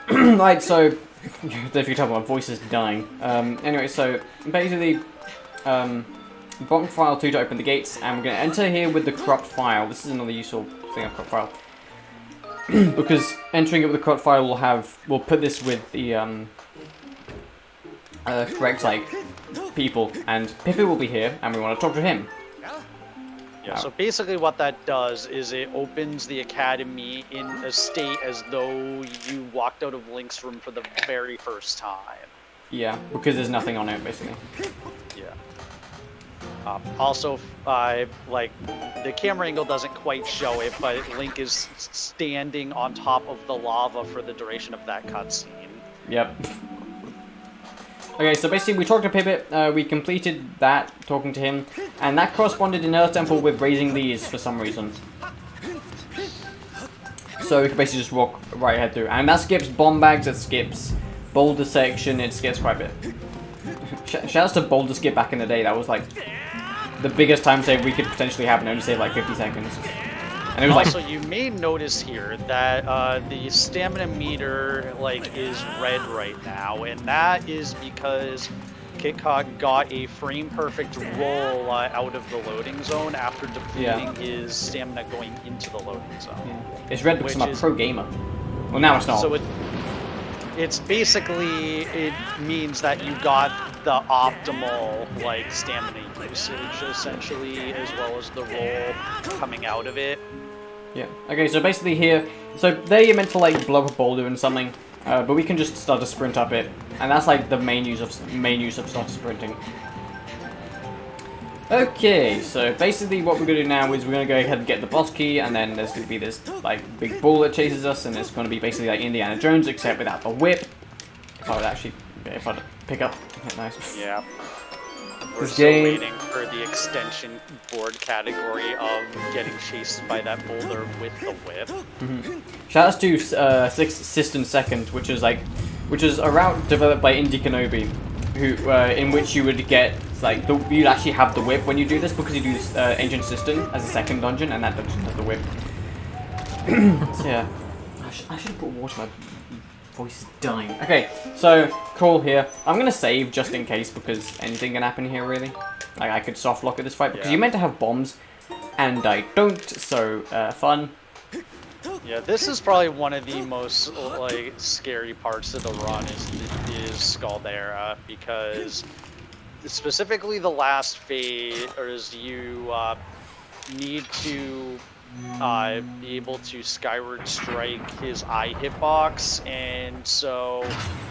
Right. So if you can tell, my voice is dying. Anyway, so basically, bottom file 2 to open the gates, and we're gonna enter here with the corrupt file. This is another useful thing of corrupt file. Because entering it with the corrupt file will put this with the correct like people, and Pippi will be here, and we want to talk to him. Yeah, so basically what that does is it opens the academy in a state as though you walked out of Link's room for the very first time. Yeah, because there's nothing on it, basically. Yeah. Also, like, the camera angle doesn't quite show it, but Link is standing on top of the lava for the duration of that cutscene. Yep. Okay, so basically we talked to Pipit, we completed that, talking to him, and that corresponded in Earth Temple with raising these for some reason. So we can basically just walk right ahead through, and that skips bomb bags, it skips boulder section, it skips quite a bit. Shouts to boulder skip back in the day, that was like the biggest time save we could potentially have and only save like 50 seconds. And it was also, you may notice here that the stamina meter like is red right now, and that is because Kitcot got a frame-perfect roll out of the loading zone after depleting his stamina going into the loading zone. Yeah. It's red because I'm a pro gamer. Well, now it's not. So it's basically, it means that you got the optimal like stamina usage essentially, as well as the roll coming out of it. Yeah. Okay, so basically here, so there you're meant to like blow up a boulder and something, but we can just start to sprint up it, and that's like the main use of Stutter Sprinting. Okay, so basically what we're going to do now is we're going to go ahead and get the boss key, and then there's going to be this like big ball that chases us, and it's going to be basically like Indiana Jones except without the whip. If I would actually, if I'd pick up, nice. Yeah. We're This still game- waiting for the extension board category of getting chased by that boulder with the whip. Shout outs to Six System Second, which is a route developed by Indie Kenobi, who in which you would get like you'd actually have the whip when you do this because you do this Ancient System as a second dungeon, and that dungeon has the whip. So yeah, I should have put water. My voice is dying. Okay, so cool here. I'm gonna save just in case because anything can happen here really. Like I could soft lock at this fight because you're meant to have bombs, and I don't. So fun. Yeah, this is probably one of the most like scary parts of the run is Scaldera, because specifically the last phase, or is you need to be able to Skyward strike his eye hitbox, and so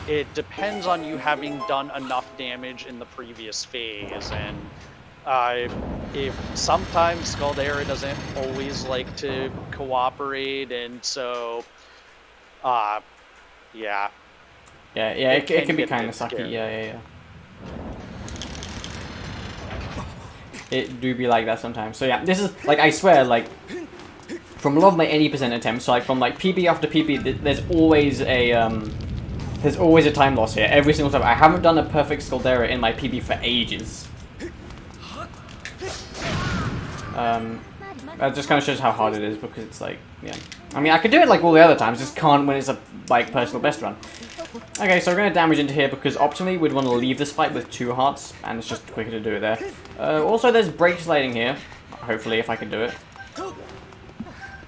it depends on you having done enough damage in the previous phase, and if sometimes Scaldera doesn't always like to cooperate, and so yeah. It can be get a kind of bit sucky. scary. Yeah. It do be like that sometimes. So yeah, this is like I swear, like from a lot of my 80% attempts, so like from like PB after PB, there's always a time loss here every single time. I haven't done a perfect Scaldera in my PB for ages. That just kind of shows how hard it is because it's like, yeah. I mean, I could do it like all the other times, just can't when it's a like personal best run. Okay, so we're going to damage into here because optimally we'd want to leave this fight with 2 hearts, and it's just quicker to do it there. Also, there's brake sliding here, hopefully if I can do it.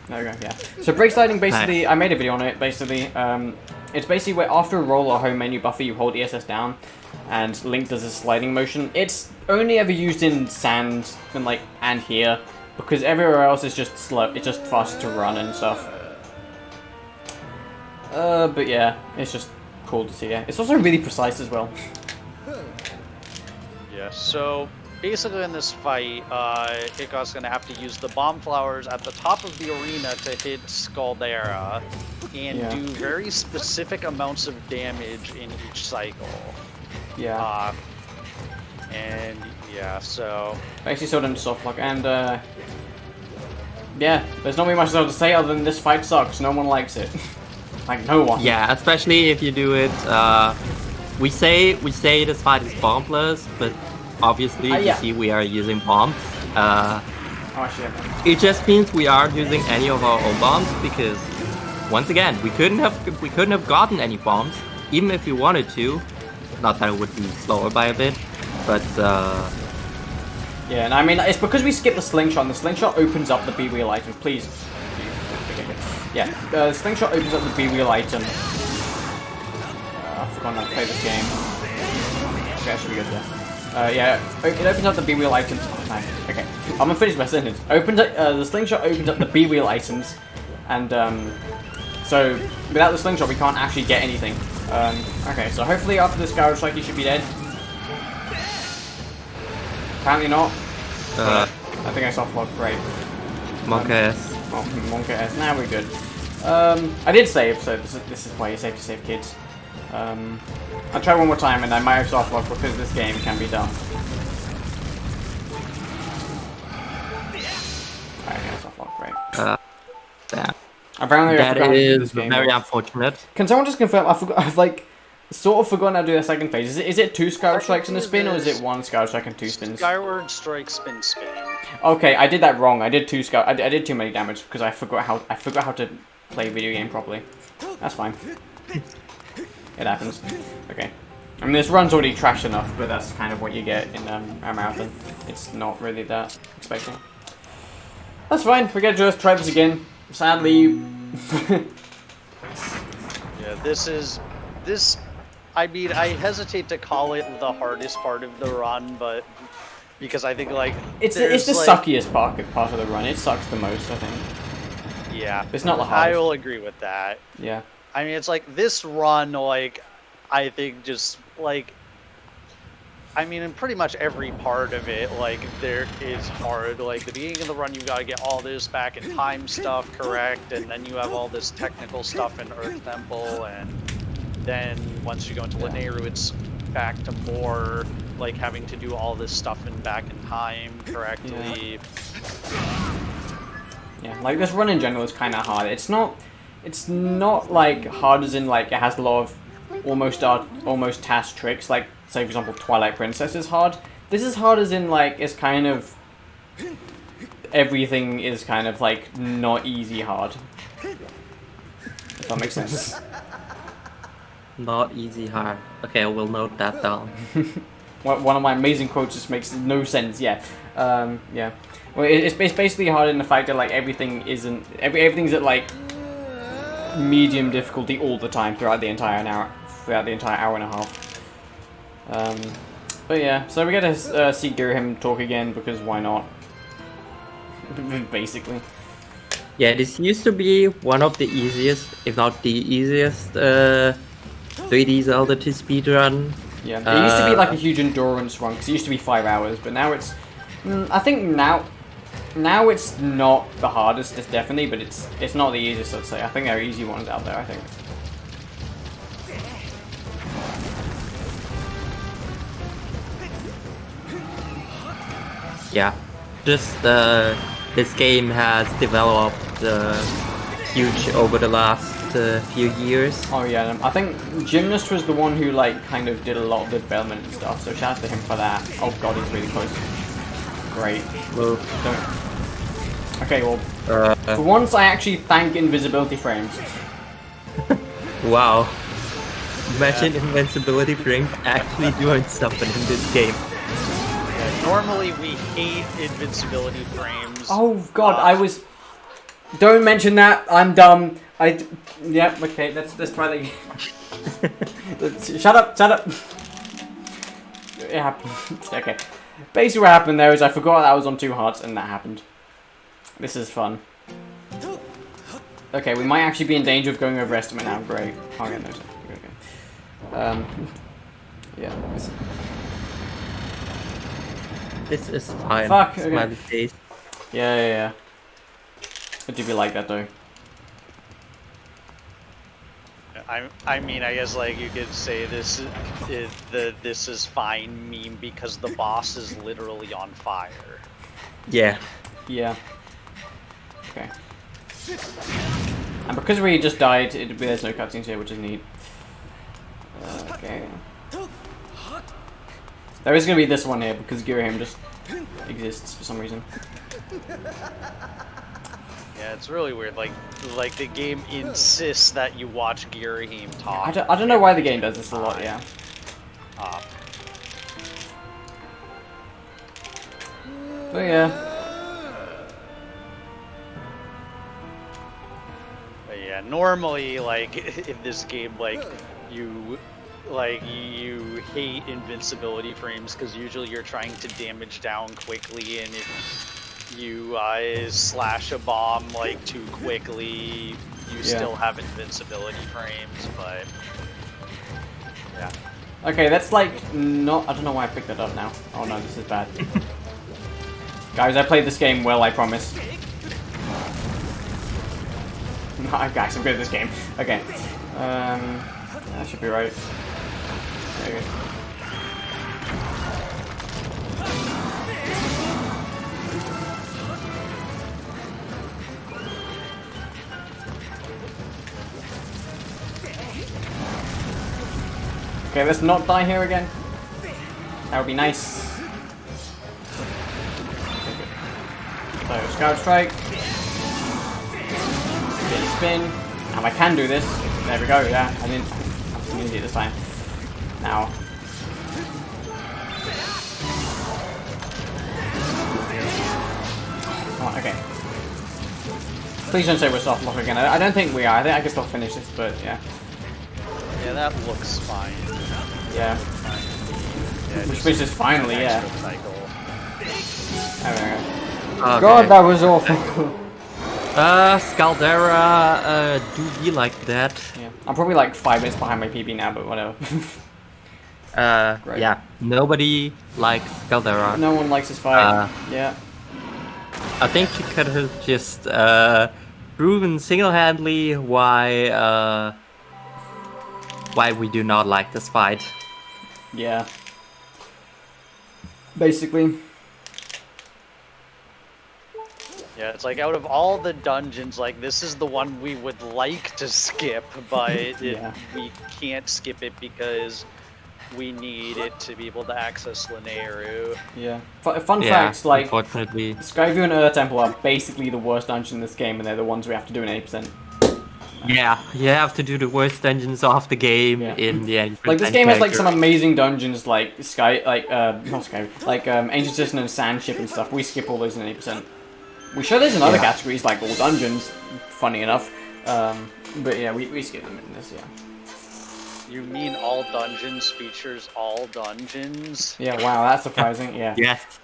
There we go, yeah. So brake sliding basically, I made a video on it, basically. It's basically where after a roll or home menu buffer, you hold ESS down, and Link does a sliding motion. It's only ever used in sand and here, because everywhere else is just slow. It's just fast to run and stuff. But yeah, it's just cool to see. Yeah, it's also really precise as well. Yeah, so basically in this fight, Kitcot6 gonna have to use the bomb flowers at the top of the arena to hit Scaldera and do very specific amounts of damage in each cycle. Yeah. And yeah, so Basically sold into soft lock, and yeah, there's not really much else to say other than this fight sucks. No one likes it. Like no one. Yeah, especially if you do it. We say this fight is bombless, but obviously you see we are using bombs. Oh shit. It just means we aren't using any of our own bombs because, once again, we couldn't have gotten any bombs even if we wanted to. Not that it would be slower by a bit, but yeah, and I mean it's because we skipped the slingshot. And the slingshot opens up the B-wheel item. Please. Yeah, the slingshot opens up the B-wheel item. I've forgotten how to play this game. Okay, I should be good there. Yeah, it opens up the B-wheel items. Oh, nice. Okay, I'm gonna finish my sentence. The slingshot opens up the B-wheel items, and so without the slingshot we can't actually get anything. Okay, so hopefully after this Skyward strike he should be dead. Apparently not. I think I soft locked. Great. Monk ass. Oh, Monk ass. Now we're good. I did save, so this is why you save to save kids. I'll try one more time and I might have soft locked because this game can be done. Alright, yeah, soft lock, right. Yeah. Apparently I forgot how to do this Is game. very unfortunate. Can someone just confirm? I've like sort of forgotten how to do the second phase. Is it 2 Skyward strikes in a spin, or is it 1 Skyward strike and 2 spins? Skyward strike, spin. Okay, I did that wrong. I did I did too many damage because I forgot how to play video game properly. That's fine. It happens. Okay. I mean, this run's already trash enough, but that's kind of what you get in a marathon. It's not really that expecting. That's fine. We get to just try this again. Sadly. Yeah, this. I mean, I hesitate to call it the hardest part of the run, but because I think like It's the suckiest part of the run. It sucks the most, I think. Yeah. It's not the hardest. I will agree with that. Yeah. I mean, it's like this run, like I think just like I mean, in pretty much every part of it, like, there is hard. Like, the beginning of the run, you gotta get all this back in time stuff correct, and then you have all this technical stuff in Earth Temple, and then once you go into Lanayru, it's back to more, like, having to do all this stuff back in time correctly. Yeah, like, this run in general is kind of hard. It's not, like, hard as in, like, it has a lot of almost task tricks, like, say, for example, Twilight Princess is hard. This is hard as in, like, it's kind of... everything is kind of, like, not easy hard. If that makes sense. Not easy hard. Okay, I will note that down. One of my amazing quotes just makes no sense, yeah. Yeah. Well, it's basically hard in the fact that, like, everything's at, like, medium difficulty all the time throughout the entire hour and a half. But yeah, so we get to see Girahim talk again, because why not? Basically. Yeah, this used to be one of the easiest, if not the easiest, 3D Zelda to speedrun. Yeah, it used to be like a huge endurance run, because it used to be 5 hours, but now it's... I think now it's not the hardest, it's definitely, but it's not the easiest, I'd say. I think there are easy ones out there, I think. Yeah, just this game has developed huge over the last few years. Oh yeah, I think Gymnast was the one who, like, kind of did a lot of the development and stuff, so shout out to him for that. Oh god, he's really close. Great. Well, okay, well, for once I actually thank invisibility frames. wow. Imagine invincibility frames actually doing something in this game. Normally we hate invincibility frames. Oh god, I was... Don't mention that, I'm dumb. Yeah, okay, let's try that again. Shut up. It happened. Okay. Basically what happened there is I forgot that I was on 2 hearts and that happened. This is fun. Okay, we might actually be in danger of going over estimate now, great. Oh yeah, no, okay. Yeah. This is fine. Fuck, okay. Smiley face. Yeah. I do be like that though. I mean, I guess, like, you could say this is the "this is fine" meme because the boss is literally on fire. Yeah. Yeah. Okay. And because we just died, there's no cutscenes here, which is neat. Okay. There is going to be this one here because Girahim just exists for some reason. Yeah, it's really weird. Like the game insists that you watch Girahim talk. I don't know why the game does this a lot, yeah. But yeah. But yeah, normally, like, in this game, like, you hate invincibility frames because usually you're trying to damage down quickly, and if you slash a bomb, like, too quickly, you still have invincibility frames, but yeah. Okay, that's like not... I don't know why I picked that up now. Oh no, this is bad. Guys, I played this game well, I promise. Guys, I'm good at this game. Okay. That should be right. There you go. Okay, let's not die here again. That would be nice. So, Skyward Strike. Spin. Now I can do this. There we go, yeah. I didn't... I'm an idiot this time. Now. Oh, okay. Please don't say we're soft lock again. I don't think we are. I think I can still finish this, but yeah. Yeah, that looks fine. Yeah. Which is finally, yeah. Cycle. There we go. Okay. God, that was awful. Scaldera, do be like that. Yeah. I'm probably like 5 minutes behind my PB now, but whatever. Great. Yeah, nobody likes Caldera. No one likes this fight. Yeah. I think you could have just proven single-handedly why we do not like this fight. Yeah. Basically. Yeah, it's like out of all the dungeons, like this is the one we would like to skip, but Yeah. we can't skip it because we need it to be able to access Lanayru. Yeah. Fun Yeah, fact, like, unfortunately. Skyview and Earth Temple are basically the worst dungeon in this game, and they're the ones we have to do in 80%. Yeah, you have to do the worst dungeons of the game Yeah. in the end. Like, this game has, like, some amazing dungeons, like, not Sky, like, Ancient Citizen and Sandship and stuff. We skip all those in 80%. We sure there's in other categories, like all dungeons, funny enough. But yeah, we skip them in this, yeah. You mean all dungeons features all dungeons? Yeah, wow, that's surprising, yeah. Yes.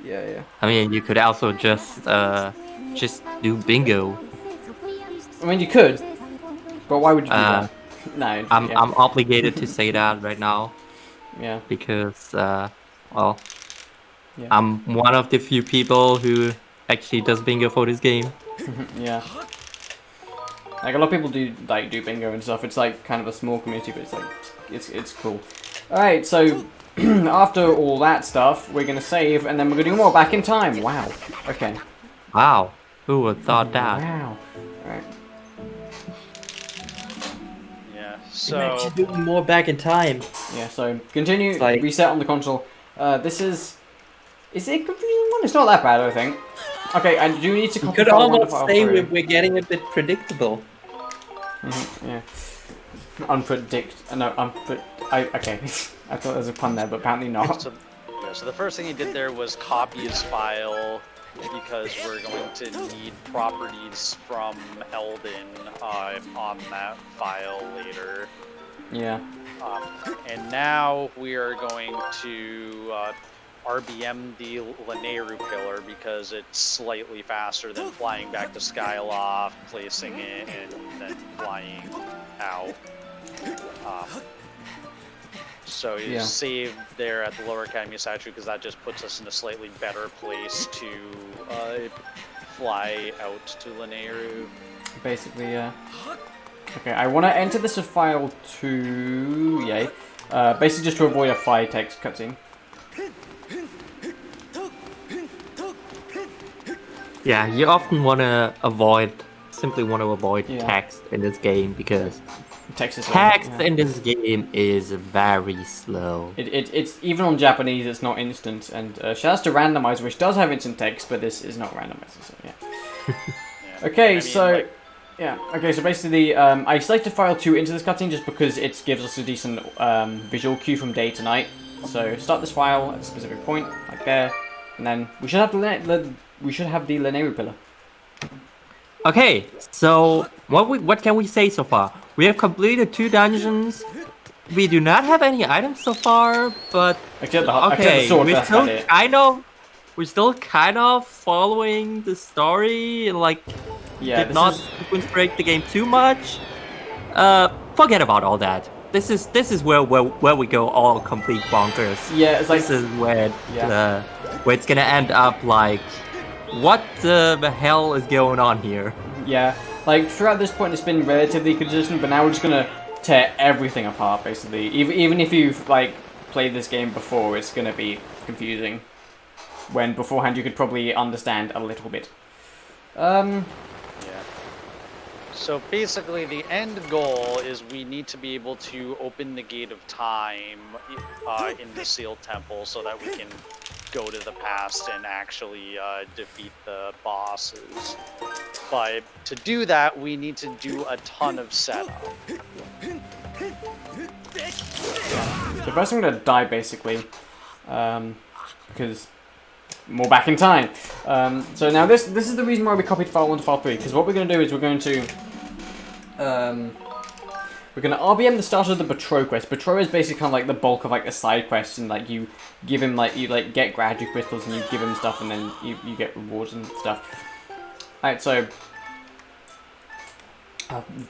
Yeah. I mean, you could also just do bingo. I mean, you could, but why would you do that? No, I'm obligated to say that right now yeah. because well, Yeah. I'm one of the few people who actually does bingo for this game. Yeah. Like, a lot of people do bingo and stuff. It's like kind of a small community, but it's like it's cool. All right, so after all that stuff, we're gonna save, and then we're gonna do more back in time. Wow. Okay. Wow, who would have thought that? Wow. All right. Yeah, I'm so actually doing more back in time. Yeah. So continue. It's like- Reset on the console. This is. Is it a confusing one? It's not that bad, I think. Okay, I do need to You copy could file one to almost file say three. we're getting a bit predictable. Yeah. Okay. I thought there was a pun there, but apparently not. So, yeah, so the first thing he did there was copy his file because we're going to need properties from Eldin on that file later. Yeah. And now we are going to RBM the Lanayru pillar because it's slightly faster than flying back to Skyloft, placing it, and then flying out. So you save there at the Lower Academy statue because that just puts us in a slightly better place to fly out to Lanayru. Basically, yeah. Okay, I want to enter this as file 2, yay. Basically just to avoid a fly text cutscene. Yeah, you often simply want to avoid text in this game because Text is text yeah. in this game is very slow. It's even on Japanese, it's not instant. And shouts to Randomizer, which does have instant text, but this is not randomizer, so yeah. Yeah. Okay, I mean, so like, yeah. Okay, so basically, I selected file 2 into this cutscene just because it gives us a decent visual cue from day to night. So start this file at a specific point, like there, and then we should have the Lanayru pillar. Okay, so what can we say so far? We have completed 2 dungeons. We do not have any items so far, but Except the okay, sword, we're that's still about it. kind of following the story. Like, Yeah, did not sequence break the game too much. Forget about all that. This is where we go all complete bonkers. Yeah, it's like This is where it's gonna end up like, what the hell is going on here? yeah, like throughout this point it's been relatively consistent, but now we're just gonna tear everything apart basically. Even if you've like played this game before, it's gonna be confusing. When beforehand you could probably understand a little bit. Yeah. So basically, the end goal is we need to be able to open the Gate of Time in the Sealed Temple so that we can go to the past and actually defeat the bosses. But to do that, we need to do a ton of setup. So first I'm gonna die basically, because more back in time. So now this is the reason why we copied file 1 to file 3, because what we're going to do is we're going to RBM the start of the Betrow quest. Betrow is basically kind of like the bulk of like the side quests, and like you give him like you get gratitude crystals and you give him stuff, and then you get rewards and stuff. Alright, so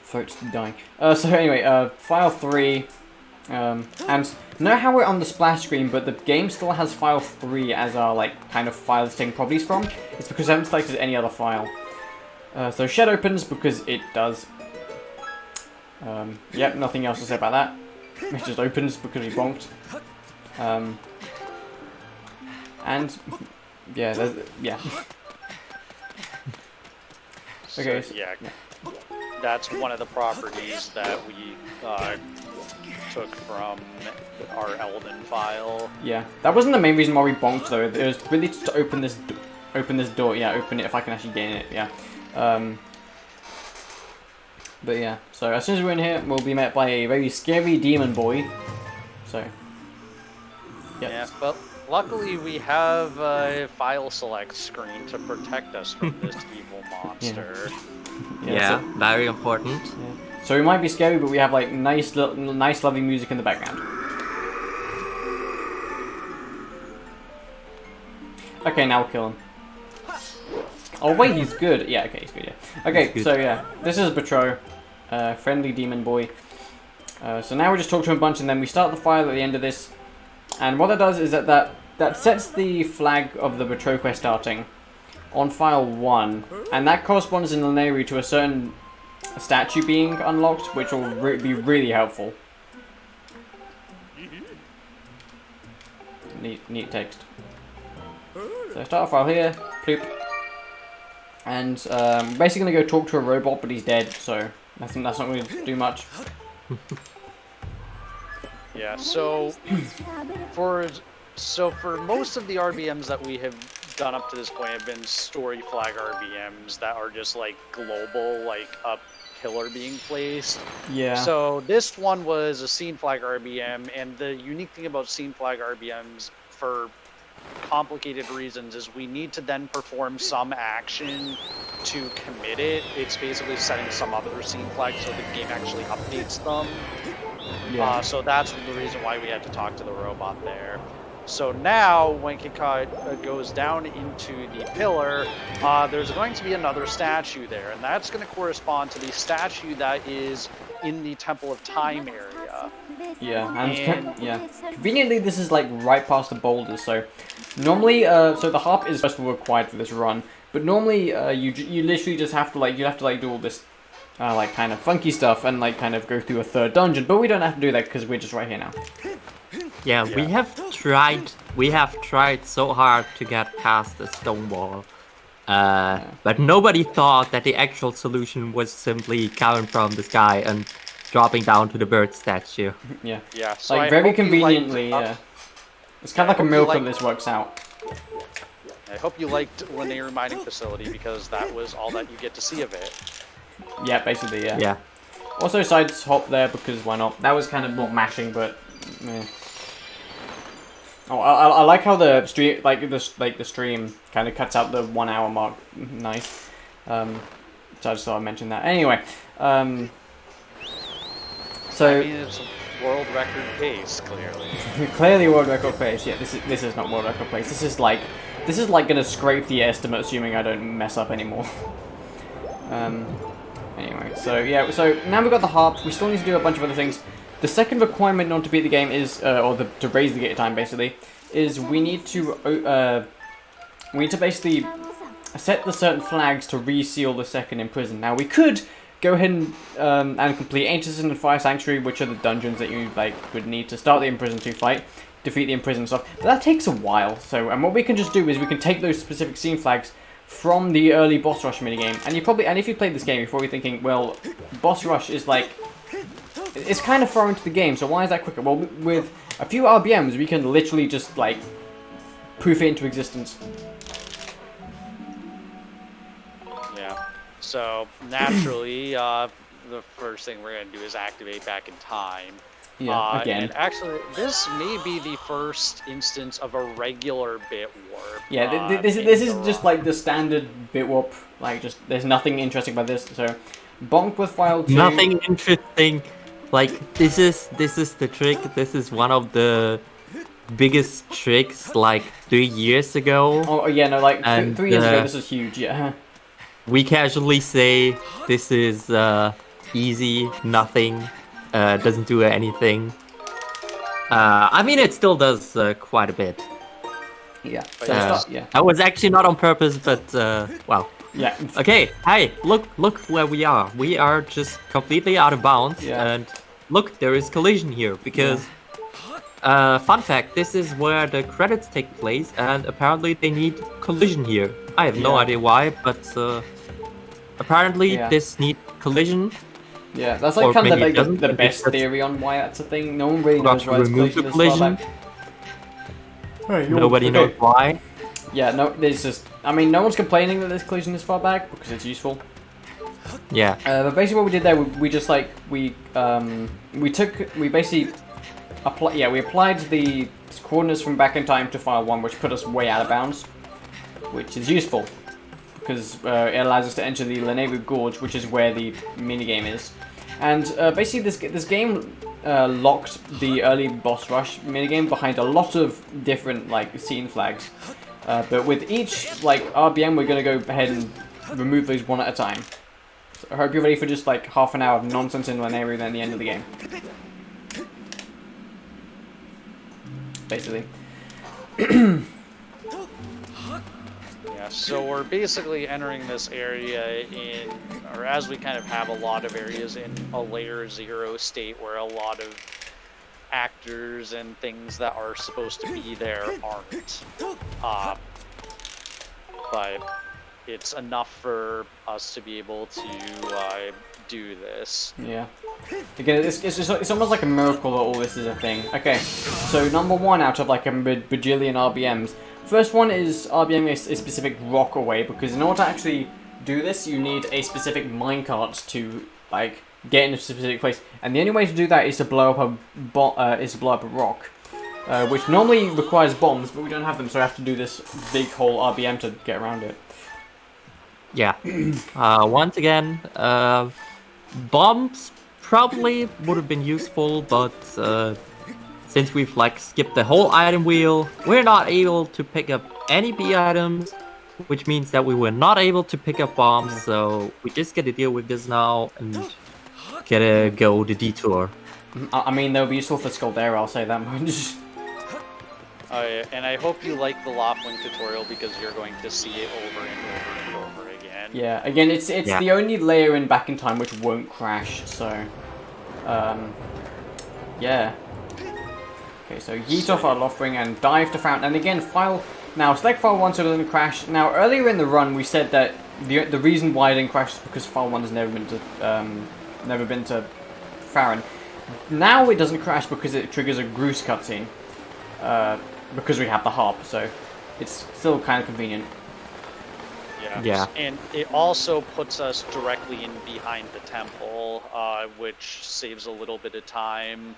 throat's dying. So anyway, file 3. And know how we're on the splash screen, but the game still has file 3 as our like kind of file it's taking properties from? It's because I haven't selected any other file. So shed opens because it does. Yep, nothing else to say about that. It just opens because we bonked. And yeah, yeah. Okay. So, yeah, that's one of the properties that we took from our Elden file. Yeah, that wasn't the main reason why we bonked though. It was really just to open this door. Yeah, open it if I can actually get in it. Yeah. But yeah, so as soon as we're in here, we'll be met by a very scary demon boy. So. Yep. Yeah, but luckily we have a file select screen to protect us from this evil monster. Yeah, very important. Yeah. So we might be scary, but we have like nice, lovely music in the background. Okay, now we'll kill him. Oh wait, he's good. Yeah, okay, he's good. Yeah. Okay, so yeah, this is Betro, friendly demon boy. So now we just talk to him a bunch, and then we start the file at the end of this. And what that does is that sets the flag of the Betro quest starting on file 1, and that corresponds in linearity to a certain statue being unlocked, which will be really helpful. Neat text. So start a file here, ploop. And basically gonna go talk to a robot, but he's dead, so that's not going to do much. Yeah, so for most of the RBMs that we have done up to this point have been story flag RBMs that are just like global, like a pillar being placed. Yeah. So this one was a scene flag RBM, and the unique thing about scene flag RBMs, for complicated reasons, is we need to then perform some action to commit it. It's basically setting some other scene flag so the game actually updates them. Yeah. So that's the reason why we had to talk to the robot there. So now, when Kitcot goes down into the pillar, there's going to be another statue there, and that's going to correspond to the statue that is in the Temple of Time area. Yeah, and yeah. Conveniently, this is like right past the boulders. So normally, so the harp is first of all required for this run, but normally you literally just have to do all this like kind of funky stuff and like kind of go through a third dungeon. But we don't have to do that because we're just right here now. Yeah, we have tried so hard to get past the stone wall. But nobody thought that the actual solution was simply coming from the sky and dropping down to the bird statue. Yeah. Yeah. So Like very conveniently, yeah. It's kind of like a miracle this works out. I hope you liked Linear Mining Facility, because that was all that you get to see of it. Yeah, basically, yeah. Yeah. Also, sides hop there because why not? That was kind of more mashing, but. Oh, I like how the stream, the stream kind of cuts out the 1 hour mark. Nice. So I just thought I'd mention that. Anyway, so I mean, it's a world record pace, clearly. clearly world record pace. Yeah, this is not world record pace. This is like gonna scrape the estimate, assuming I don't mess up anymore. Anyway, so yeah, so now we've got the harp. We still need to do a bunch of other things. The second requirement not to beat the game is, to raise the gate time basically, is we need to basically set the certain flags to reseal the second imprison. Now we could go ahead and complete Ancient and Fire Sanctuary, which are the dungeons that you would need to start the imprison to fight, defeat the imprison and stuff. But that takes a while. So, and what we can just do is we can take those specific scene flags from the early boss rush minigame, and if you played this game, you're probably thinking, well, boss rush is like. It's kind of foreign to the game, so why is that quicker? Well, with a few RBMs, we can literally just, like, proof it into existence. Yeah. So, naturally, the first thing we're going to do is activate back in time. Yeah, again. And actually, this may be the first instance of a regular bit warp. Yeah, this is just, like, the standard bit warp. Like, just, there's nothing interesting about this, so... Bonk with file 2. Nothing interesting. Like, this is the trick. This is one of the biggest tricks, like, 3 years ago. Oh, yeah, no, like, 3 years ago, this was huge, yeah. We casually say this is easy, nothing, doesn't do anything. I mean, it still does quite a bit. Yeah. But So yeah. yeah. That was actually not on purpose, but well. Yeah. Okay, hey, look where we are. We are just completely out of bounds, Yeah. and look, there is collision here because. Fun fact: this is where the credits take place, and apparently they need collision here. I have no Yeah. idea why, but apparently Yeah. this need collision. Yeah, that's Or like kind of maybe it like doesn't, the maybe best that's- theory on why that's a thing. No one really Forgot knows to why it's remove the collision this far collision. back. Nobody knows why. Yeah, no, there's just. I mean, no one's complaining that there's collision this far back because it's useful. Yeah. But basically, what we did there, we just like we basically applied the coordinates from back in time to file 1, which put us way out of bounds, which is useful because it allows us to enter the Lanayru Gorge, which is where the minigame is. And basically, this game locked the early boss rush minigame behind a lot of different like scene flags. But with each like RBM, we're gonna go ahead and remove those one at a time. So I hope you're ready for just like half an hour of nonsense in Lanayru, then the end of the game. Basically. Yeah, so we're basically entering this area in, or as we kind of have a lot of areas in a layer 0 state where a lot of actors and things that are supposed to be there aren't. But it's enough for us to be able to do this. Yeah. Again, it's almost like a miracle that all this is a thing. Okay, so number 1 out of like a bajillion RBMs. First one is RBM a specific rock away, because in order to actually do this, you need a specific minecart to like get in a specific place, and the only way to do that is to blow up a rock, which normally requires bombs, but we don't have them, so I have to do this big whole RBM to get around it. Yeah. Once again, bombs probably would have been useful, but since we've like skipped the whole item wheel, we're not able to pick up any B items, which means that we were not able to pick up bombs. So we just gotta deal with this now and gotta go the detour. I mean, they'll be useful for Skuldera, I'll say that much. And I hope you like the Loftwing tutorial because you're going to see it over and over and over again. Yeah, again, it's the only layer in Back in Time which won't crash, so... yeah. Okay, so yeet off our Loftwing and dive to Fountain, and again, now select file 1 so it doesn't crash. Now, earlier in the run, we said that the reason why it didn't crash is because file 1 has never been to Farron. Now it doesn't crash because it triggers a Groose cutscene. Because we have the harp, so it's still kind of convenient. Yeah. And it also puts us directly in behind the temple, which saves a little bit of time,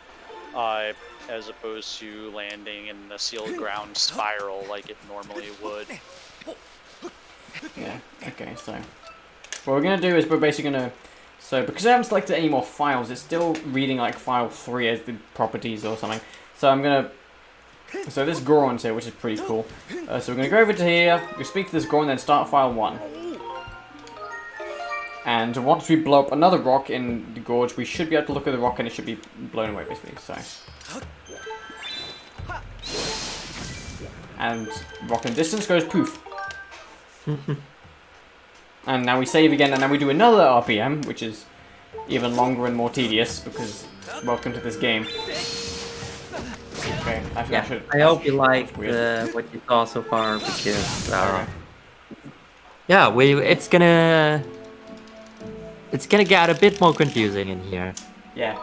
as opposed to landing in the sealed ground spiral like it normally would. Yeah, okay, so what we're going to do is we're basically going to... So, because I haven't selected any more files, it's still reading like file 3 as the properties or something. So I'm going to... So this Goron's here, which is pretty cool. So we're going to go over to here, we speak to this Goron, then start file 1. And once we blow up another rock in the gorge, we should be able to look at the rock and it should be blown away, basically, so... And rock in distance goes poof. And now we save again, and then we do another RPM, which is even longer and more tedious, because welcome to this game. Okay, actually, I hope you like weird. what you saw so far, because Yeah, it's gonna get a bit more confusing in here. Yeah,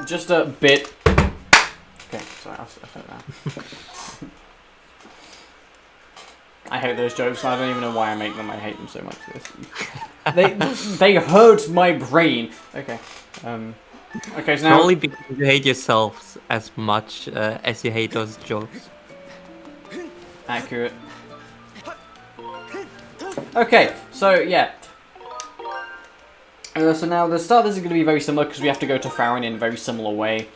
just a bit. Okay, sorry, I'll shut that. I hate those jokes, and I don't even know why I make them. I hate them so much. They hurt my brain. Okay. Okay, so now... Only because you hate yourself as much as you hate those jokes. Accurate. Okay, so yeah. So now the start of this is going to be very similar because we have to go to Farron in a very similar way.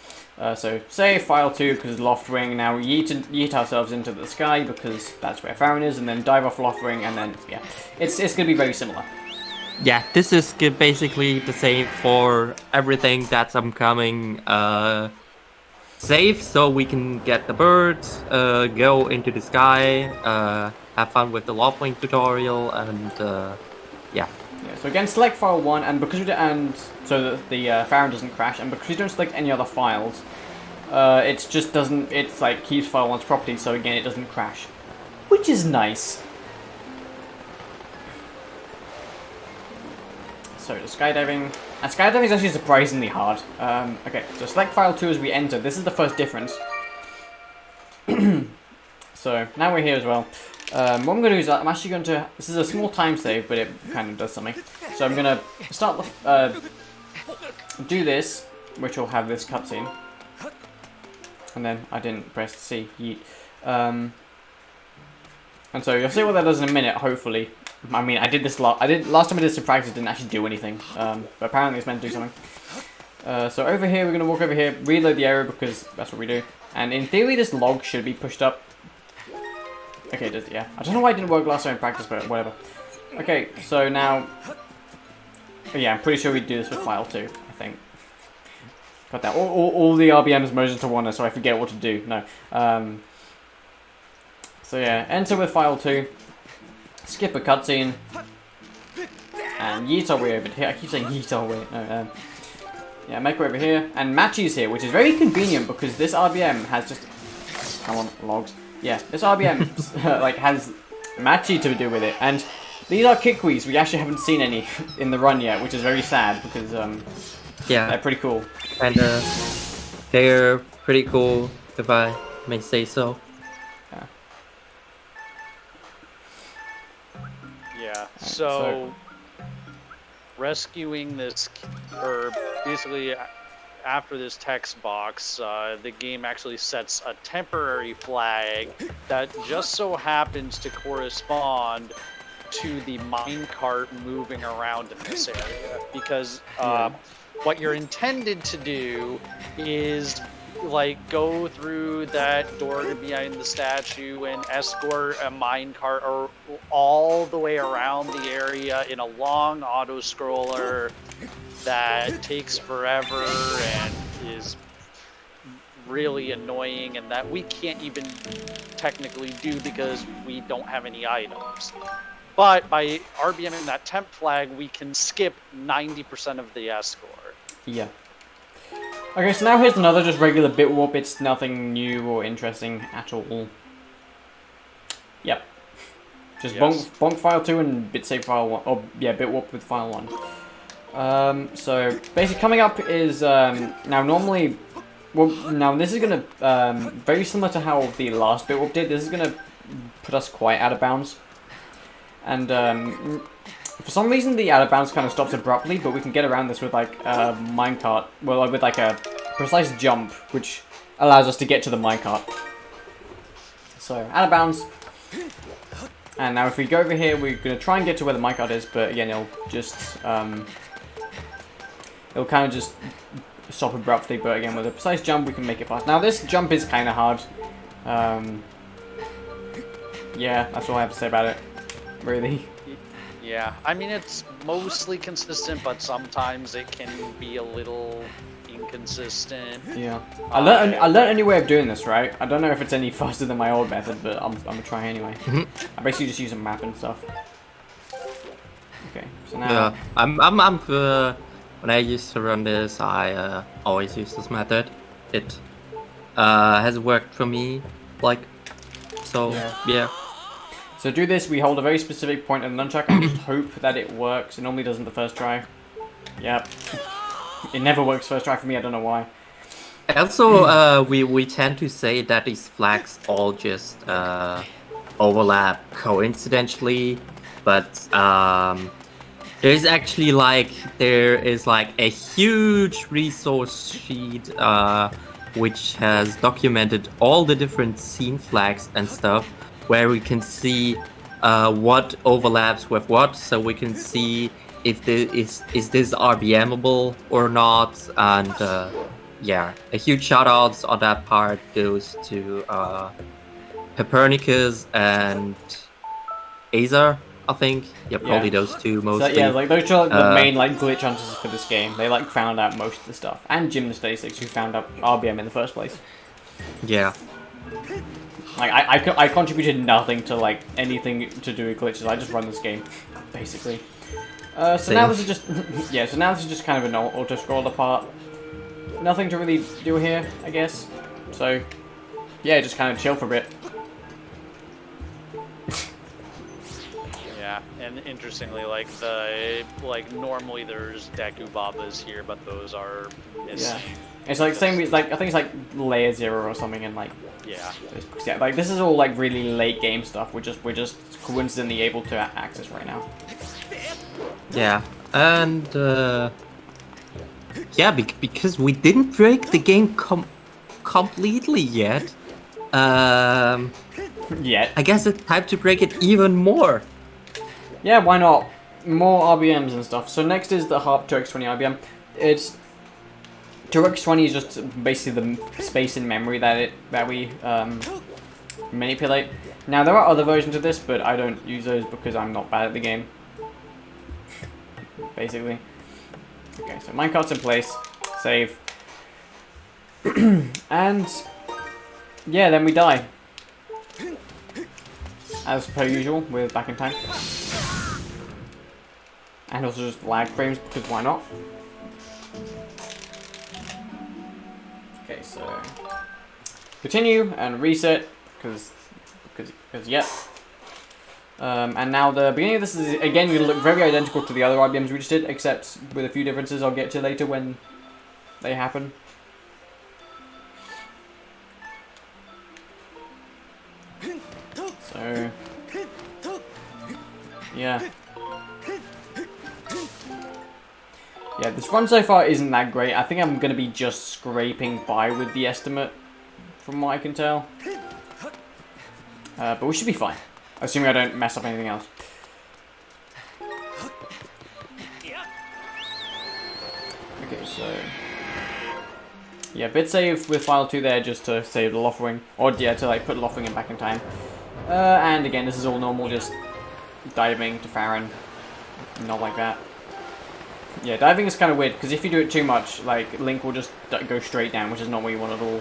So save file 2 because Loftwing. Now yeet ourselves into the sky because that's where Farron is, and then dive off Loftwing, and then yeah, it's going to be very similar. Yeah, this is basically the same for everything that's upcoming. safe so we can get the birds, go into the sky, have fun with the loveling tutorial, and yeah. Yeah, so again, select file 1, and because we don't, and so that the Pharaoh doesn't crash, and because we don't select any other files, it just doesn't, it's like keeps file 1's property, so again, it doesn't crash. Which is nice. So the skydiving, and skydiving is actually surprisingly hard. Okay, so select file 2 as we enter. This is the first difference. So now we're here as well. What I'm going to do is I'm actually going to, this is a small time save, but it kind of does something. So I'm going to start the, do this, which will have this cutscene. And then I didn't press C, yeet. And so you'll see what that does in a minute, hopefully. I mean, I did this last time I did this in practice, it didn't actually do anything. But apparently it's meant to do something. So over here, we're going to walk over here, reload the area because that's what we do. And in theory, this log should be pushed up. Okay, it does, yeah. I don't know why it didn't work last time in practice, but whatever. Okay, so now... yeah, I'm pretty sure we do this with file 2, I think. Got that. All the RBMs merge into one, so I forget what to do. No. So yeah, enter with file 2. Skip a cutscene. And yeet our way over here. I keep saying yeet our way. No, yeah, make way over here. And Matchy's here, which is very convenient because this RBM has just... Come on, logs. Yeah, this RBM like has Matchy to do with it, and these are Kikwees. We actually haven't seen any in the run yet, which is very sad because Yeah, they're pretty cool. and they're pretty cool, if I may say so. Yeah, so rescuing this, or basically after this text box, the game actually sets a temporary flag that just so happens to correspond to the minecart moving around in this area. Because what you're intended to do is like go through that door behind the statue and escort a minecart all the way around the area in a long auto scroller that takes forever and is really annoying, and that we can't even technically do because we don't have any items. But by RBMing that temp flag, we can skip 90% of the escort. Yeah. Okay, so now here's another just regular bit warp. It's nothing new or interesting at all. Yep. Just bonk file 2 and bit save file 1. Oh, yeah, bit warp with file 1. So basically coming up is now normally, well, now this is gonna very similar to how the last bit warp did. This is gonna put us quite out of bounds, and for some reason the out of bounds kind of stops abruptly, but we can get around this with like a minecart, well, with like a precise jump, which allows us to get to the minecart. So out of bounds. And now if we go over here, we're going to try and get to where the minecart is, but again, it'll just, it'll kind of just stop abruptly, but again, with a precise jump, we can make it past. Now, this jump is kind of hard. Yeah, that's all I have to say about it, really. Yeah, I mean, it's mostly consistent, but sometimes it can be a little inconsistent. Yeah. I learned a new way of doing this, right? I don't know if it's any faster than my old method, but I'm gonna try anyway. I basically just use a map and stuff. Okay, so now... Yeah, I'm when I used to run this, I always use this method. It has worked for me, like, so, yeah. So do this, we hold a very specific point on the nunchuck and just hope that it works. It normally doesn't the first try. Yep. It never works first try for me, I don't know why. Also, we tend to say that these flags all just overlap coincidentally, but there is actually a huge resource sheet which has documented all the different scene flags and stuff, where we can see what overlaps with what, so we can see if this is this RBMable or not. And yeah, a huge shout outs on that part goes to Copernicus and Azer, I think. Yeah, probably Yeah. those two So, mostly. yeah, like those are the Uh, main like glitch hunters for this game. They like found out most of the stuff, and Gymnastatics, who found out RBM in the first place. Yeah. Like I contributed nothing to like anything to do with glitches. I just run this game, basically. So Same. now this is just yeah. So now this is just kind of an auto scroller part. Nothing to really do here, I guess. So yeah, just kind of chill for a bit. Yeah, and interestingly, like normally there's Deku Babas here, but those are missing. Yeah, it's like same. It's like I think it's like layer 0 or something, and like Yeah. yeah, like this is all like really late game stuff. We're just coincidentally able to access right now. Yeah. And yeah, because we didn't break the game completely yet. Yet. I guess it's time to break it even more. Yeah, why not? More RBMs and stuff. So next is the Harp 2x20 RBM. It's 2x20 is just basically the space in memory that we manipulate. Now there are other versions of this, but I don't use those because I'm not bad at the game. Basically. Okay, so minecart's in place. Save. And yeah, then we die. As per usual, we're back in time. And also just lag frames, because why not? Okay, so continue and reset, because yeah. And now the beginning of this is again going to look very identical to the other RBMs we just did, except with a few differences I'll get to later when they happen. So yeah. Yeah, this run so far isn't that great. I think I'm going to be just scraping by with the estimate, from what I can tell. But we should be fine, assuming I don't mess up anything else. Okay, so yeah, bit save with file 2 there just to save the Loftwing, or yeah, to like put Loftwing in back in time. And again, this is all normal, just diving to Farron, not like that. Yeah, diving is kind of weird, because if you do it too much, like, Link will just go straight down, which is not what you want at all.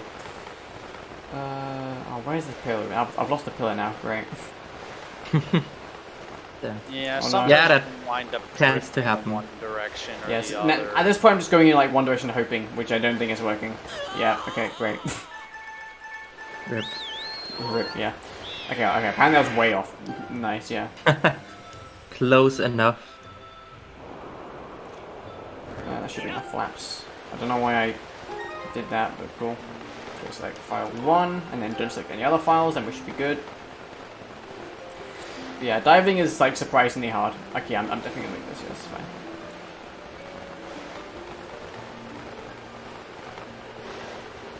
Oh, where's the pillar? I've lost the pillar now, great. Yeah, Oh, some no. Yeah, that wind up tends to drifting in happen. one direction or Yes, the now, other. at this point I'm just going in like one direction hoping, which I don't think is working. Yeah, okay, great. Rip. Rip, yeah. Okay, apparently that was way off. Nice, yeah. Close enough. That should be enough flaps. I don't know why I did that, but cool. So select file 1, and then don't select any other files, then we should be good. But yeah, diving is like surprisingly hard. Okay, I'm definitely gonna make this, yeah, that's fine.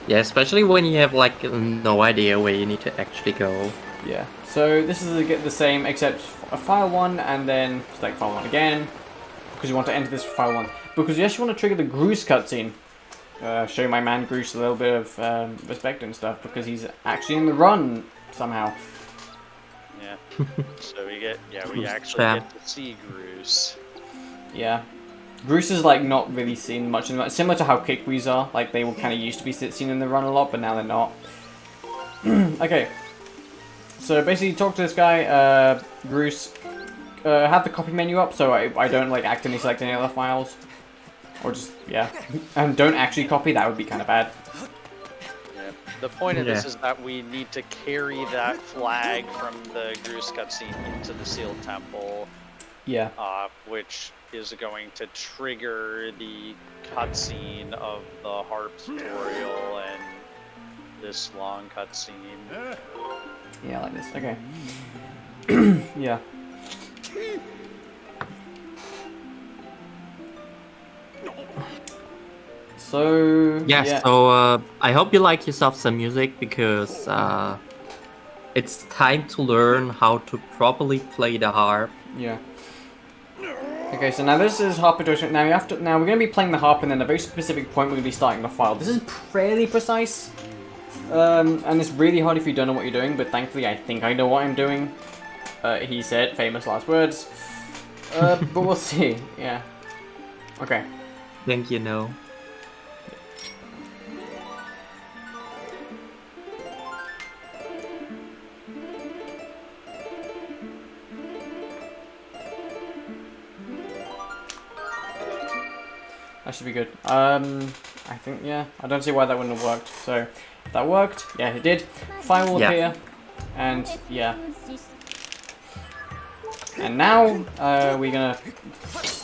Yeah, especially when you have like no idea where you need to actually go. Yeah, so this is the same, except file 1, and then select file 1 again, because you want to enter this file 1. Because you actually want to trigger the Groose cutscene. Show my man Groose a little bit of respect and stuff, because he's actually in the run somehow. Yeah. So we actually Yeah. get to see Groose. Yeah. Groose is like not really seen much in the run. Similar to how Kickwees are. Like they were kind of used to be seen in the run a lot, but now they're not. Okay. So basically talk to this guy, Groose. Have the copy menu up so I don't like accidentally select any other files. Or just, yeah. And don't actually copy, that would be kind of bad. Yeah. The point of this Yeah. is that we need to carry that flag from the Groose cutscene into the Sealed Temple, Yeah. which is going to trigger the cutscene of the Harp tutorial and this long cutscene. Yeah, like this. Okay. Yeah. So Yeah, so I hope you like yourself some music because it's time to learn how to properly play the harp. Yeah. Okay, so now this is harp production. Now we're going to be playing the harp, and then at a very specific point we're going to be starting the file. This is fairly precise, and it's really hard if you don't know what you're doing. But thankfully, I think I know what I'm doing. he said, famous last words. But we'll see, yeah. Okay. Think you know. That should be good. I think, yeah. I don't see why that wouldn't have worked. So, if that worked. Yeah, it did. Fire will appear. And, yeah. And now, we're gonna...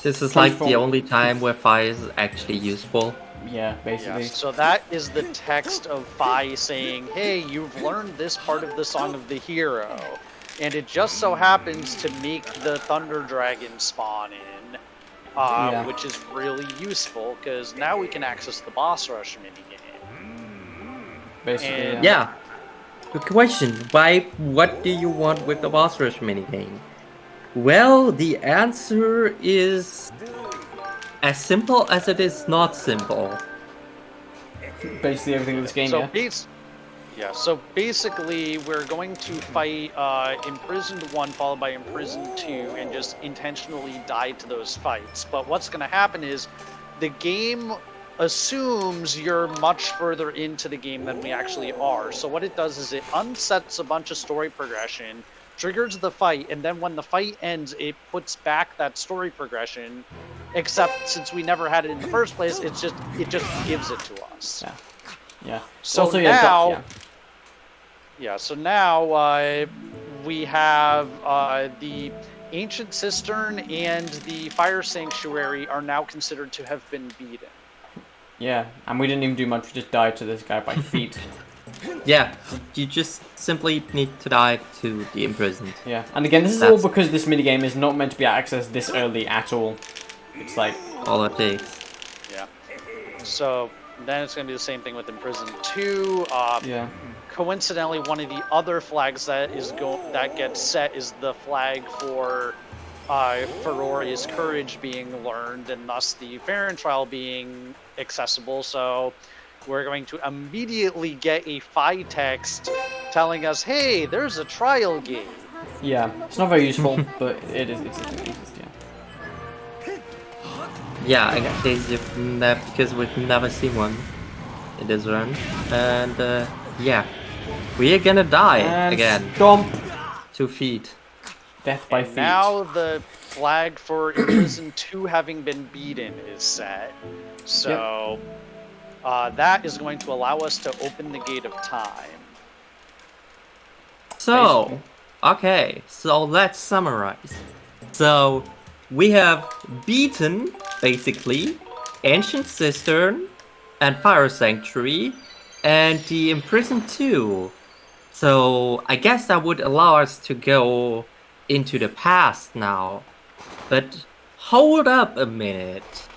This is like the only time where fire is actually useful. Yeah, basically. Yeah, so that is the text of Fi saying, hey, you've learned this part of the Song of the Hero. And it just so happens to make the Thunder Dragon spawn in, which is really useful, because now we can access the boss rush minigame. Basically, And- Yeah. Good question. What do you want with the boss rush minigame? Well, the answer is as simple as it is not simple. Basically everything in this game, So so basically we're going to fight Imprisoned 1 followed by Imprisoned 2 and just intentionally die to those fights. But what's going to happen is the game assumes you're much further into the game than we actually are. So what it does is it unsets a bunch of story progression, triggers the fight, and then when the fight ends, it puts back that story progression. Except since we never had it in the first place, it just gives it to us. Yeah. Yeah. So Also, now, so now we have the Ancient Cistern and the Fire Sanctuary are now considered to have been beaten. Yeah, and we didn't even do much. We just died to this guy by feet. Yeah, you just simply need to die to the imprisoned. Yeah, and again, this is all because this minigame is not meant to be accessed this early at all. It's like... all it takes. Yeah. So then it's going to be the same thing with Imprisoned 2. yeah. Coincidentally, one of the other flags that gets set is the flag for Feroria's Courage being learned, and thus the Farron trial being accessible. So we're going to immediately get a Fi text telling us, hey, there's a trial gate. Yeah, it's not very useful, but it exists, yeah. Yeah, in case because we've never seen one in this run. And yeah, we are gonna die And again. Stomp! 2 feet. Death by And feet. now the flag for Imprisoned 2 having been beaten is set. So that is going to allow us to open the Gate of Time. So, okay, so let's summarize. So, we have beaten, basically, Ancient Cistern and Fire Sanctuary and the Imprisoned 2. So, I guess that would allow us to go into the past now. But hold up a minute.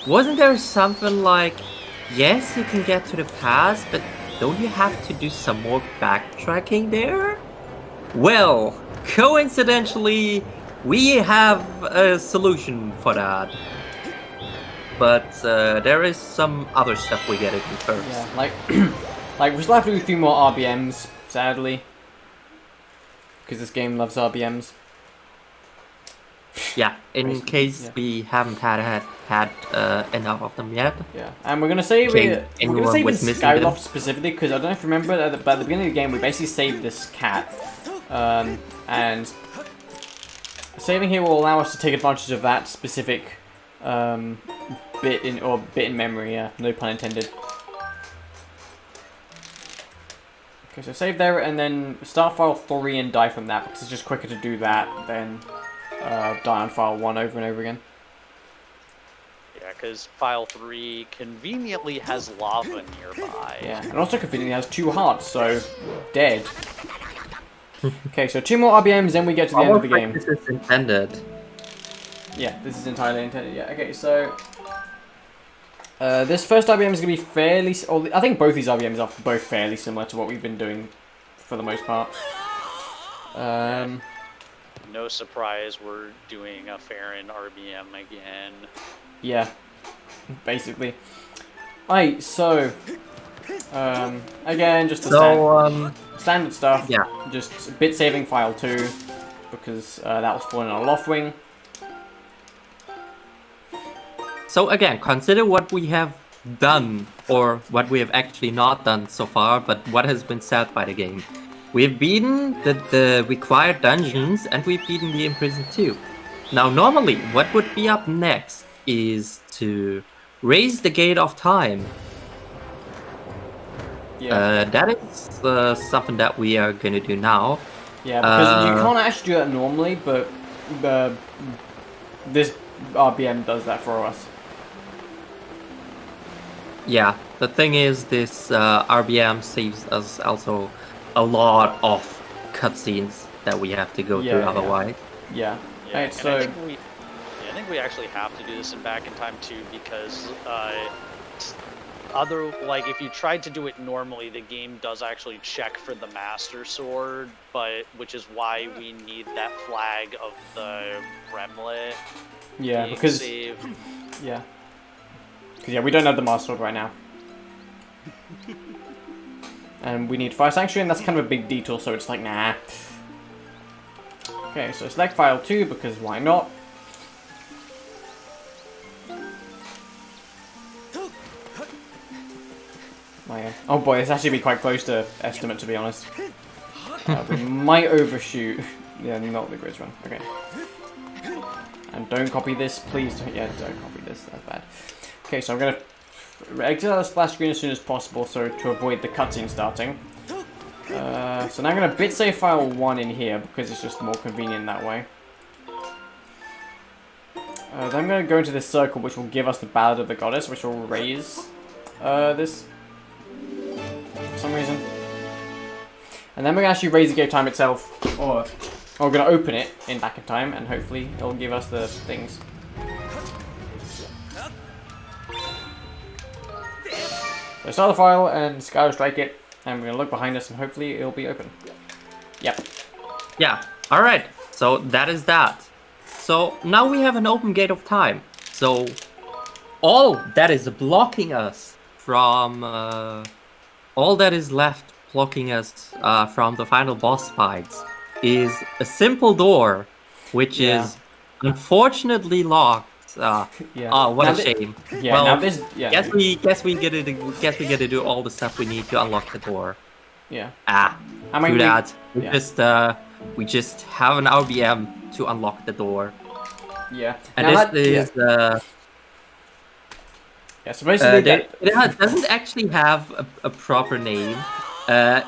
Wasn't there something like, yes, you can get to the past, but don't you have to do some more backtracking there? Well, coincidentally, we have a solution for that. But there is some other stuff we gotta do first. Yeah, like we still have to do a few more RBMs, sadly. Because this game loves RBMs. Yeah, in Basically, case yeah. we haven't had enough of them yet. Yeah, and we're gonna save Okay, it. We're gonna anyone save in was missing them? Skyloft specifically because I don't know if you remember at the beginning of the game we basically saved this cat, and saving here will allow us to take advantage of that specific bit in memory. Yeah, no pun intended. Okay, so save there and then start file 3 and die from that because it's just quicker to do that than die on file 1 over and over again. Yeah, because file 3 conveniently has lava nearby. Yeah, and also conveniently has 2 hearts, so dead. Okay, so 2 more RBMs, then we get to the end of the game. This is intended. Yeah, this is entirely intended. Yeah, okay, so this first RBM is going to be fairly... I think both these RBMs are both fairly similar to what we've been doing for the most part. No surprise, we're doing a Farron RBM again. Yeah, basically. Alright, so... again, just the standard stuff. Yeah. Just bit saving file 2. because that was spawned in a loft wing. So again, consider what we have done, or what we have actually not done so far, but what has been said by the game. We've beaten the required dungeons, and we've beaten the Imprisoned 2. Now, normally, what would be up next is to raise the Gate of Time. Yeah. That is something that we are going to do now. Yeah, because you can't actually do that normally, but this RBM does that for us. Yeah, the thing is, this RBM saves us also a lot of cutscenes that we have to go through otherwise. Yeah. Yeah, Right, and so I think we actually have to do this in Back in Time too, because if you tried to do it normally, the game does actually check for the Master Sword, which is why we need that flag of the Remlet. yeah, being because saved. yeah, because we don't have the Master Sword right now, and we need Fire Sanctuary, and that's kind of a big detour. So it's like nah. Okay, so select file 2 because why not? Oh boy, it's actually be quite close to estimate, to be honest. We might overshoot. Yeah, not the grids run. Okay. And don't copy this, please. Yeah, don't copy this. That's bad. Okay, so I'm gonna exit out the splash screen as soon as possible, so to avoid the cutscene starting. So now I'm gonna bit save file 1 in here because it's just more convenient that way. Then I'm gonna go into this circle, which will give us the Ballad of the Goddess, which will raise this for some reason. And then we're gonna actually raise the Gate of Time itself, or we're gonna open it in Back in Time, and hopefully it'll give us the things. So start the file and Skyward strike it, and we're gonna look behind us, and hopefully it'll be open. Yep. Yeah, alright, so that is that. So now we have an open Gate of Time. So all that is blocking us from all that is left blocking us from the final boss fights is a simple door, which is unfortunately locked. Oh, what now a shame. Yeah, well, now this. Yeah. guess we gotta do all the stuff we need to unlock the door. Yeah. I mean, we just have an RBM to unlock the door. Yeah. And now this is yeah, so basically it doesn't actually have a proper name.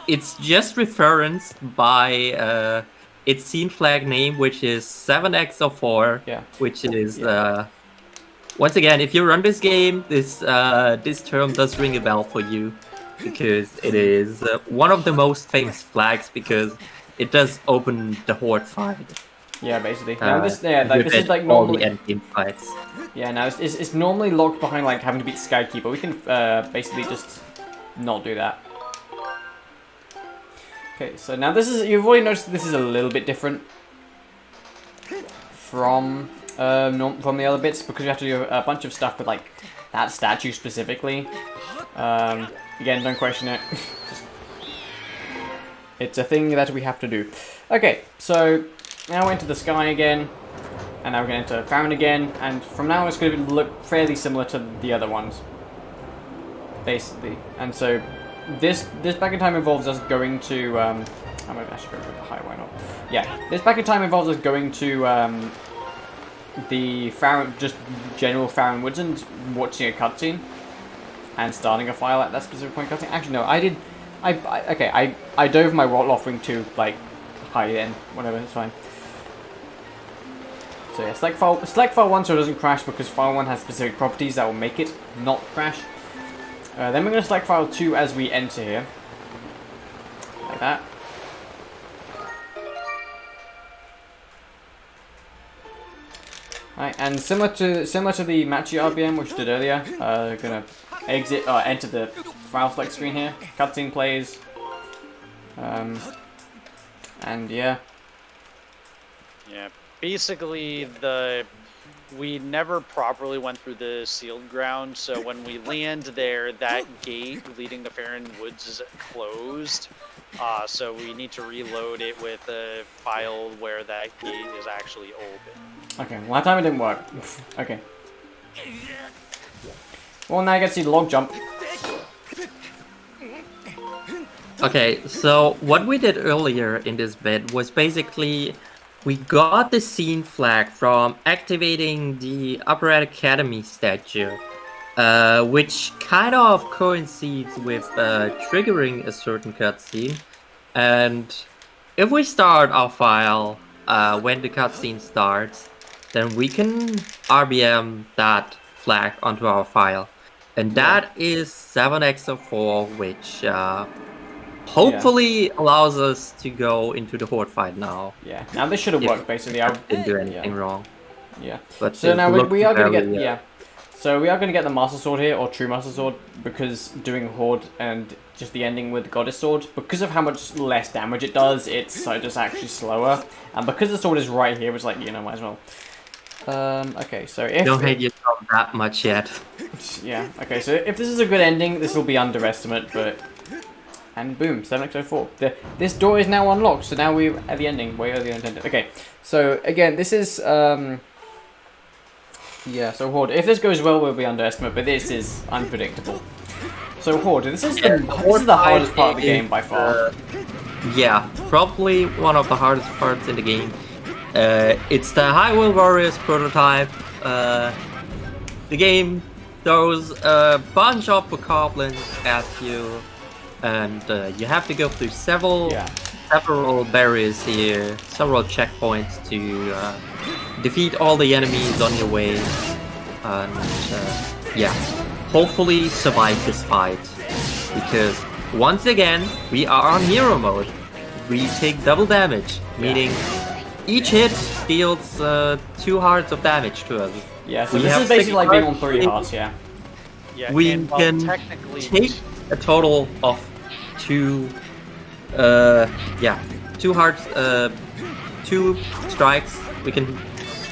It's just referenced by its scene flag name, which is 7x04. Yeah. Which is once again, if you run this game, this term does ring a bell for you, because it is one of the most famous flags, because it does open the Horde fight. Yeah, basically. Now this, this is like all the normally. endgame fights. Yeah, now it's normally locked behind like having to beat Skykeeper. We can basically just not do that. Okay, so now this is, you've already noticed this is a little bit different from the other bits, because you have to do a bunch of stuff with like that statue specifically. Again, don't question it. It's a thing that we have to do. Okay, so now we're into the sky again, and now we're going to enter Farron again, and from now on it's going to look fairly similar to the other ones, basically. And so this Back in Time involves us going to I might actually go a bit high, why not? Yeah, this Back in Time involves us going to the Farron, just general Farron Woods, and watching a cutscene and starting a file at that specific point cutscene. Actually, no, I dove my loft wing to like high end, whatever, it's fine. So yeah, select file 1 so it doesn't crash, because file 1 has specific properties that will make it not crash. Then we're going to select file 2 as we enter here, like that. Right, and similar to the Matchy RBM which we did earlier, gonna enter the file select screen here. Cutscene plays, and yeah. Yeah, basically we never properly went through the sealed ground, so when we land there, that gate leading to Farron Woods is closed. So we need to reload it with a file where that gate is actually open. Okay, well that time it didn't work. Okay. Well, now I get to see the log jump. Okay, so what we did earlier in this bit was basically we got the scene flag from activating the Operatic Academy statue, which kind of coincides with triggering a certain cutscene. And if we start our file when the cutscene starts, then we can RBM that flag onto our file. And that is 7x04, which hopefully allows us to go into the horde fight now. Yeah, now this should have worked basically. I didn't do anything wrong. Yeah. But so now we are going to get very, So we are going to get the Master Sword here, or True Master Sword, because doing Horde and just the ending with Goddess Sword, because of how much less damage it does, it's just actually slower. And because the sword is right here, it's like, you know, might as well. Okay, so if... Don't hate yourself that much yet. Yeah, okay, so if this is a good ending, this will be underestimate, but... And boom, 7x04. This door is now unlocked, so now we're at the ending, way earlier than intended. Okay, so again, this is... Yeah, so Horde. If this goes well, we'll be underestimate, but this is unpredictable. So Horde, this is the hardest part of the game by far. Yeah, probably one of the hardest parts in the game. It's the Hyrule Warriors prototype. The game throws a bunch of goblins at you, and you have to go through several barriers here, several checkpoints to defeat all the enemies on your way, and yeah, hopefully survive this fight, because once again we are on hero mode. We take double damage, meaning each hit deals 2 hearts of damage to us. Yeah, so this is basically like being on 3 hearts, yeah. We can take a total of 2 hearts, 2 strikes. We can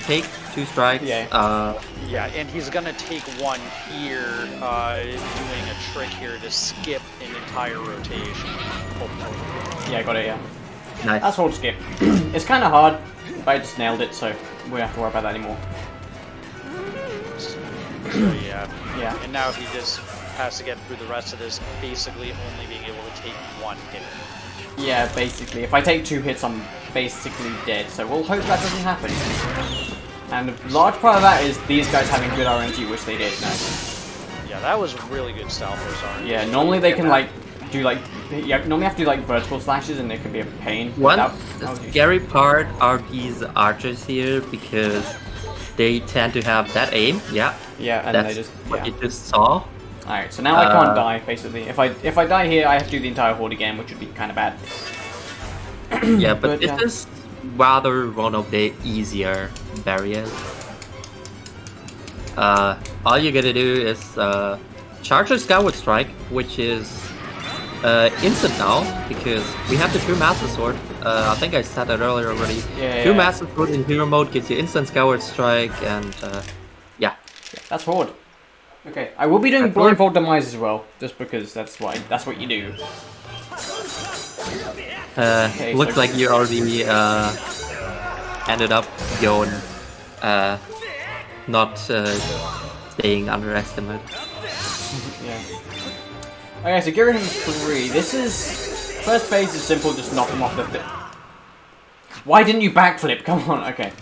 take 2 strikes. Yeah, and he's gonna take 1 here, doing a trick here to skip an entire rotation. Yeah, got it, yeah. Nice. That's Horde skip. It's kind of hard, but I just nailed it, so we don't have to worry about that anymore. So, yeah. And now he just has to get through the rest of this, basically only being able to take 1 hit. Yeah, basically. If I take 2 hits, I'm basically dead, so we'll hope that doesn't happen. And a large part of that is these guys having good RNG, which they did. No. Yeah, that was really good style force RNG. Yeah, normally they can normally have to do like vertical slashes, and it can be a pain. One scary part are these archers here, because they tend to have that aim. Yeah, and that's they just what you just saw. Alright, so now I can't die, basically. If I die here, I have to do the entire horde again, which would be kind of bad. Yeah, but this is rather one of the easier barriers. All you gotta do is charge a Skyward Strike, which is instant now, because we have the True Master Sword. I think I said that earlier already. True Master Sword in hero mode gives you instant Skyward Strike, and yeah. That's Horde. Okay, I will be doing Blindfold Demise as well, just because that's what you do. Okay, looks like you already ended up going not staying underestimated. Yeah. Okay, so Gary has 3. This is first phase is simple, just knock him off the thing. Why didn't you backflip? Come on. Okay.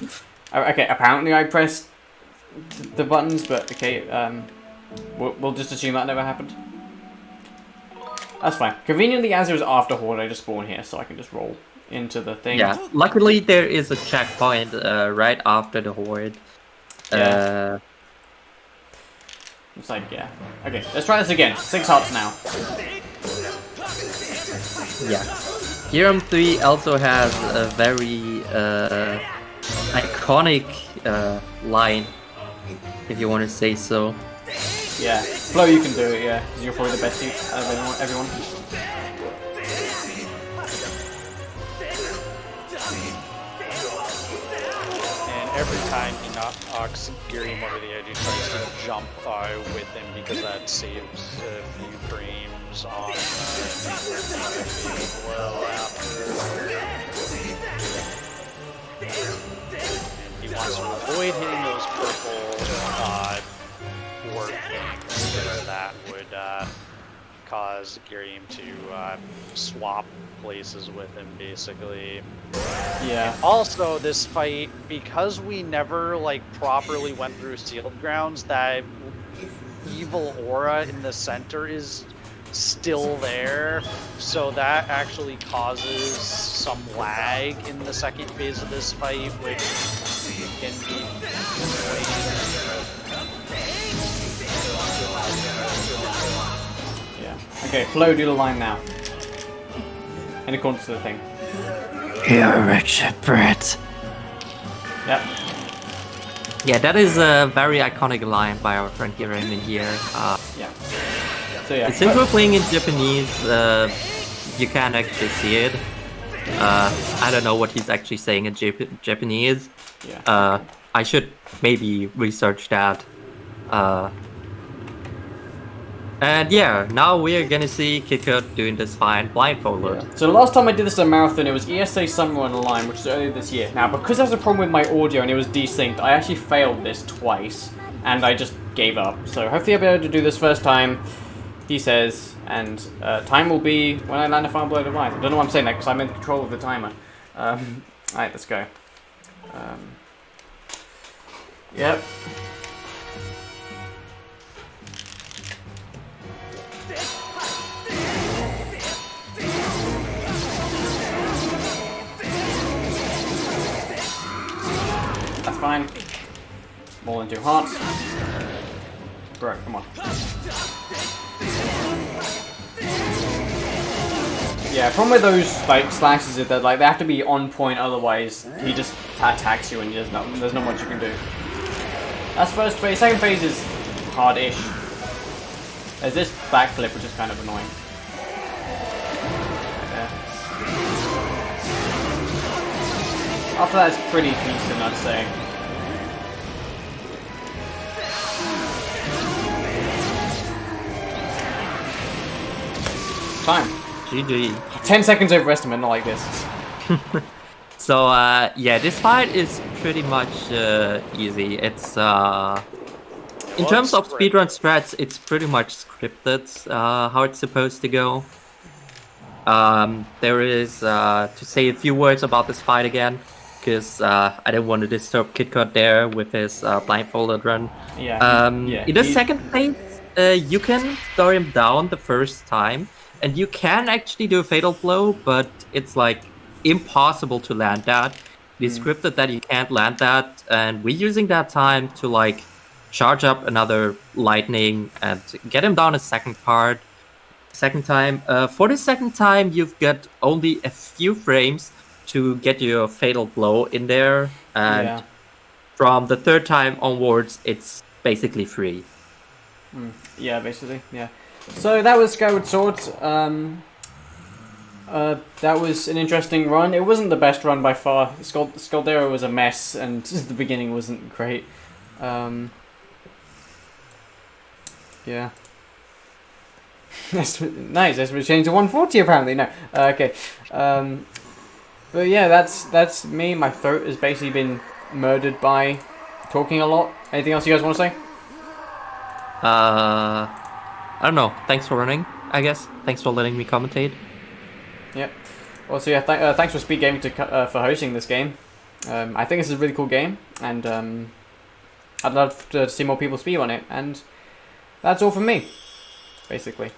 Okay. Apparently I pressed the buttons, but okay. We'll just assume that never happened. That's fine. Conveniently, as it was after Horde, I just spawned here, so I can just roll into the thing. Yeah, luckily there is a checkpoint right after the Horde. Yeah. It's like, yeah. Okay, let's try this again. 6 hearts now. Yeah. Theorem 3 also has a very iconic line, if you want to say so. Yeah, Flo, you can do it, yeah, because you're probably the best out of everyone. And every time he knocks Girium over the edge, he tries to jump with him because that saves a few frames on well after. And he wants to avoid hitting those purple ward things because that would cause Girium to swap places with him, basically. Yeah. And also, this fight, because we never like properly went through sealed grounds, that evil aura in the center is still there, so that actually causes some lag in the second phase of this fight, which can be annoying. Yeah. Okay, flow, do the line now. In accordance to the thing. You're Richard Brett. Yep. Yeah, that is a very iconic line by our friend Girium in here. Yeah. So yeah. Since we're playing in Japanese, you can't actually see it. I don't know what he's actually saying in Japanese. Yeah. I should maybe research that. And yeah, now we're gonna see Kitcot doing this fine blindfolded. So the last time I did this in a marathon, it was ESA Summer Online, which was earlier this year. Now, because there was a problem with my audio and it was desynced, I actually failed this twice, and I just gave up. So hopefully I'll be able to do this first time, he says, and time will be when I land a final blow of device. I don't know why I'm saying that, because I'm in control of the timer. Alright, let's go. Yep. That's fine. More than 2 hearts. Bro, come on. Yeah, problem with those like slashes is that like they have to be on point, otherwise he just attacks you and there's not much you can do. That's first phase. Second phase is hard-ish. There's this backflip which is kind of annoying. Yeah. After that, it's pretty decent, I'd say. Time. GG. 10 seconds over estimate, not like this. So yeah, this fight is pretty much easy. It's in terms of speedrun strats, it's pretty much scripted how it's supposed to go. There is to say a few words about this fight again, because I didn't want to disturb Kitcot there with his blindfolded run. Yeah. In the second phase, you can throw him down the first time, and you can actually do a fatal blow, but it's like impossible to land that. It's scripted that you can't land that, and we're using that time to like charge up another lightning and get him down a second time. For the second time, you've got only a few frames to get your fatal blow in there, and from the third time onwards, it's basically free. Yeah, basically, yeah. So that was Skyward Sword. That was an interesting run. It wasn't the best run by far. Scaldero was a mess, and the beginning wasn't great. Yeah. Nice. That's changed to 140 apparently. No. Okay. But yeah, that's me. My throat has basically been murdered by talking a lot. Anything else you guys want to say? I don't know. Thanks for running, I guess. Thanks for letting me commentate. Yep. Also, yeah, thanks for SpeedGaming for hosting this game. I think this is a really cool game, and I'd love to see more people speed on it. And that's all from me, basically.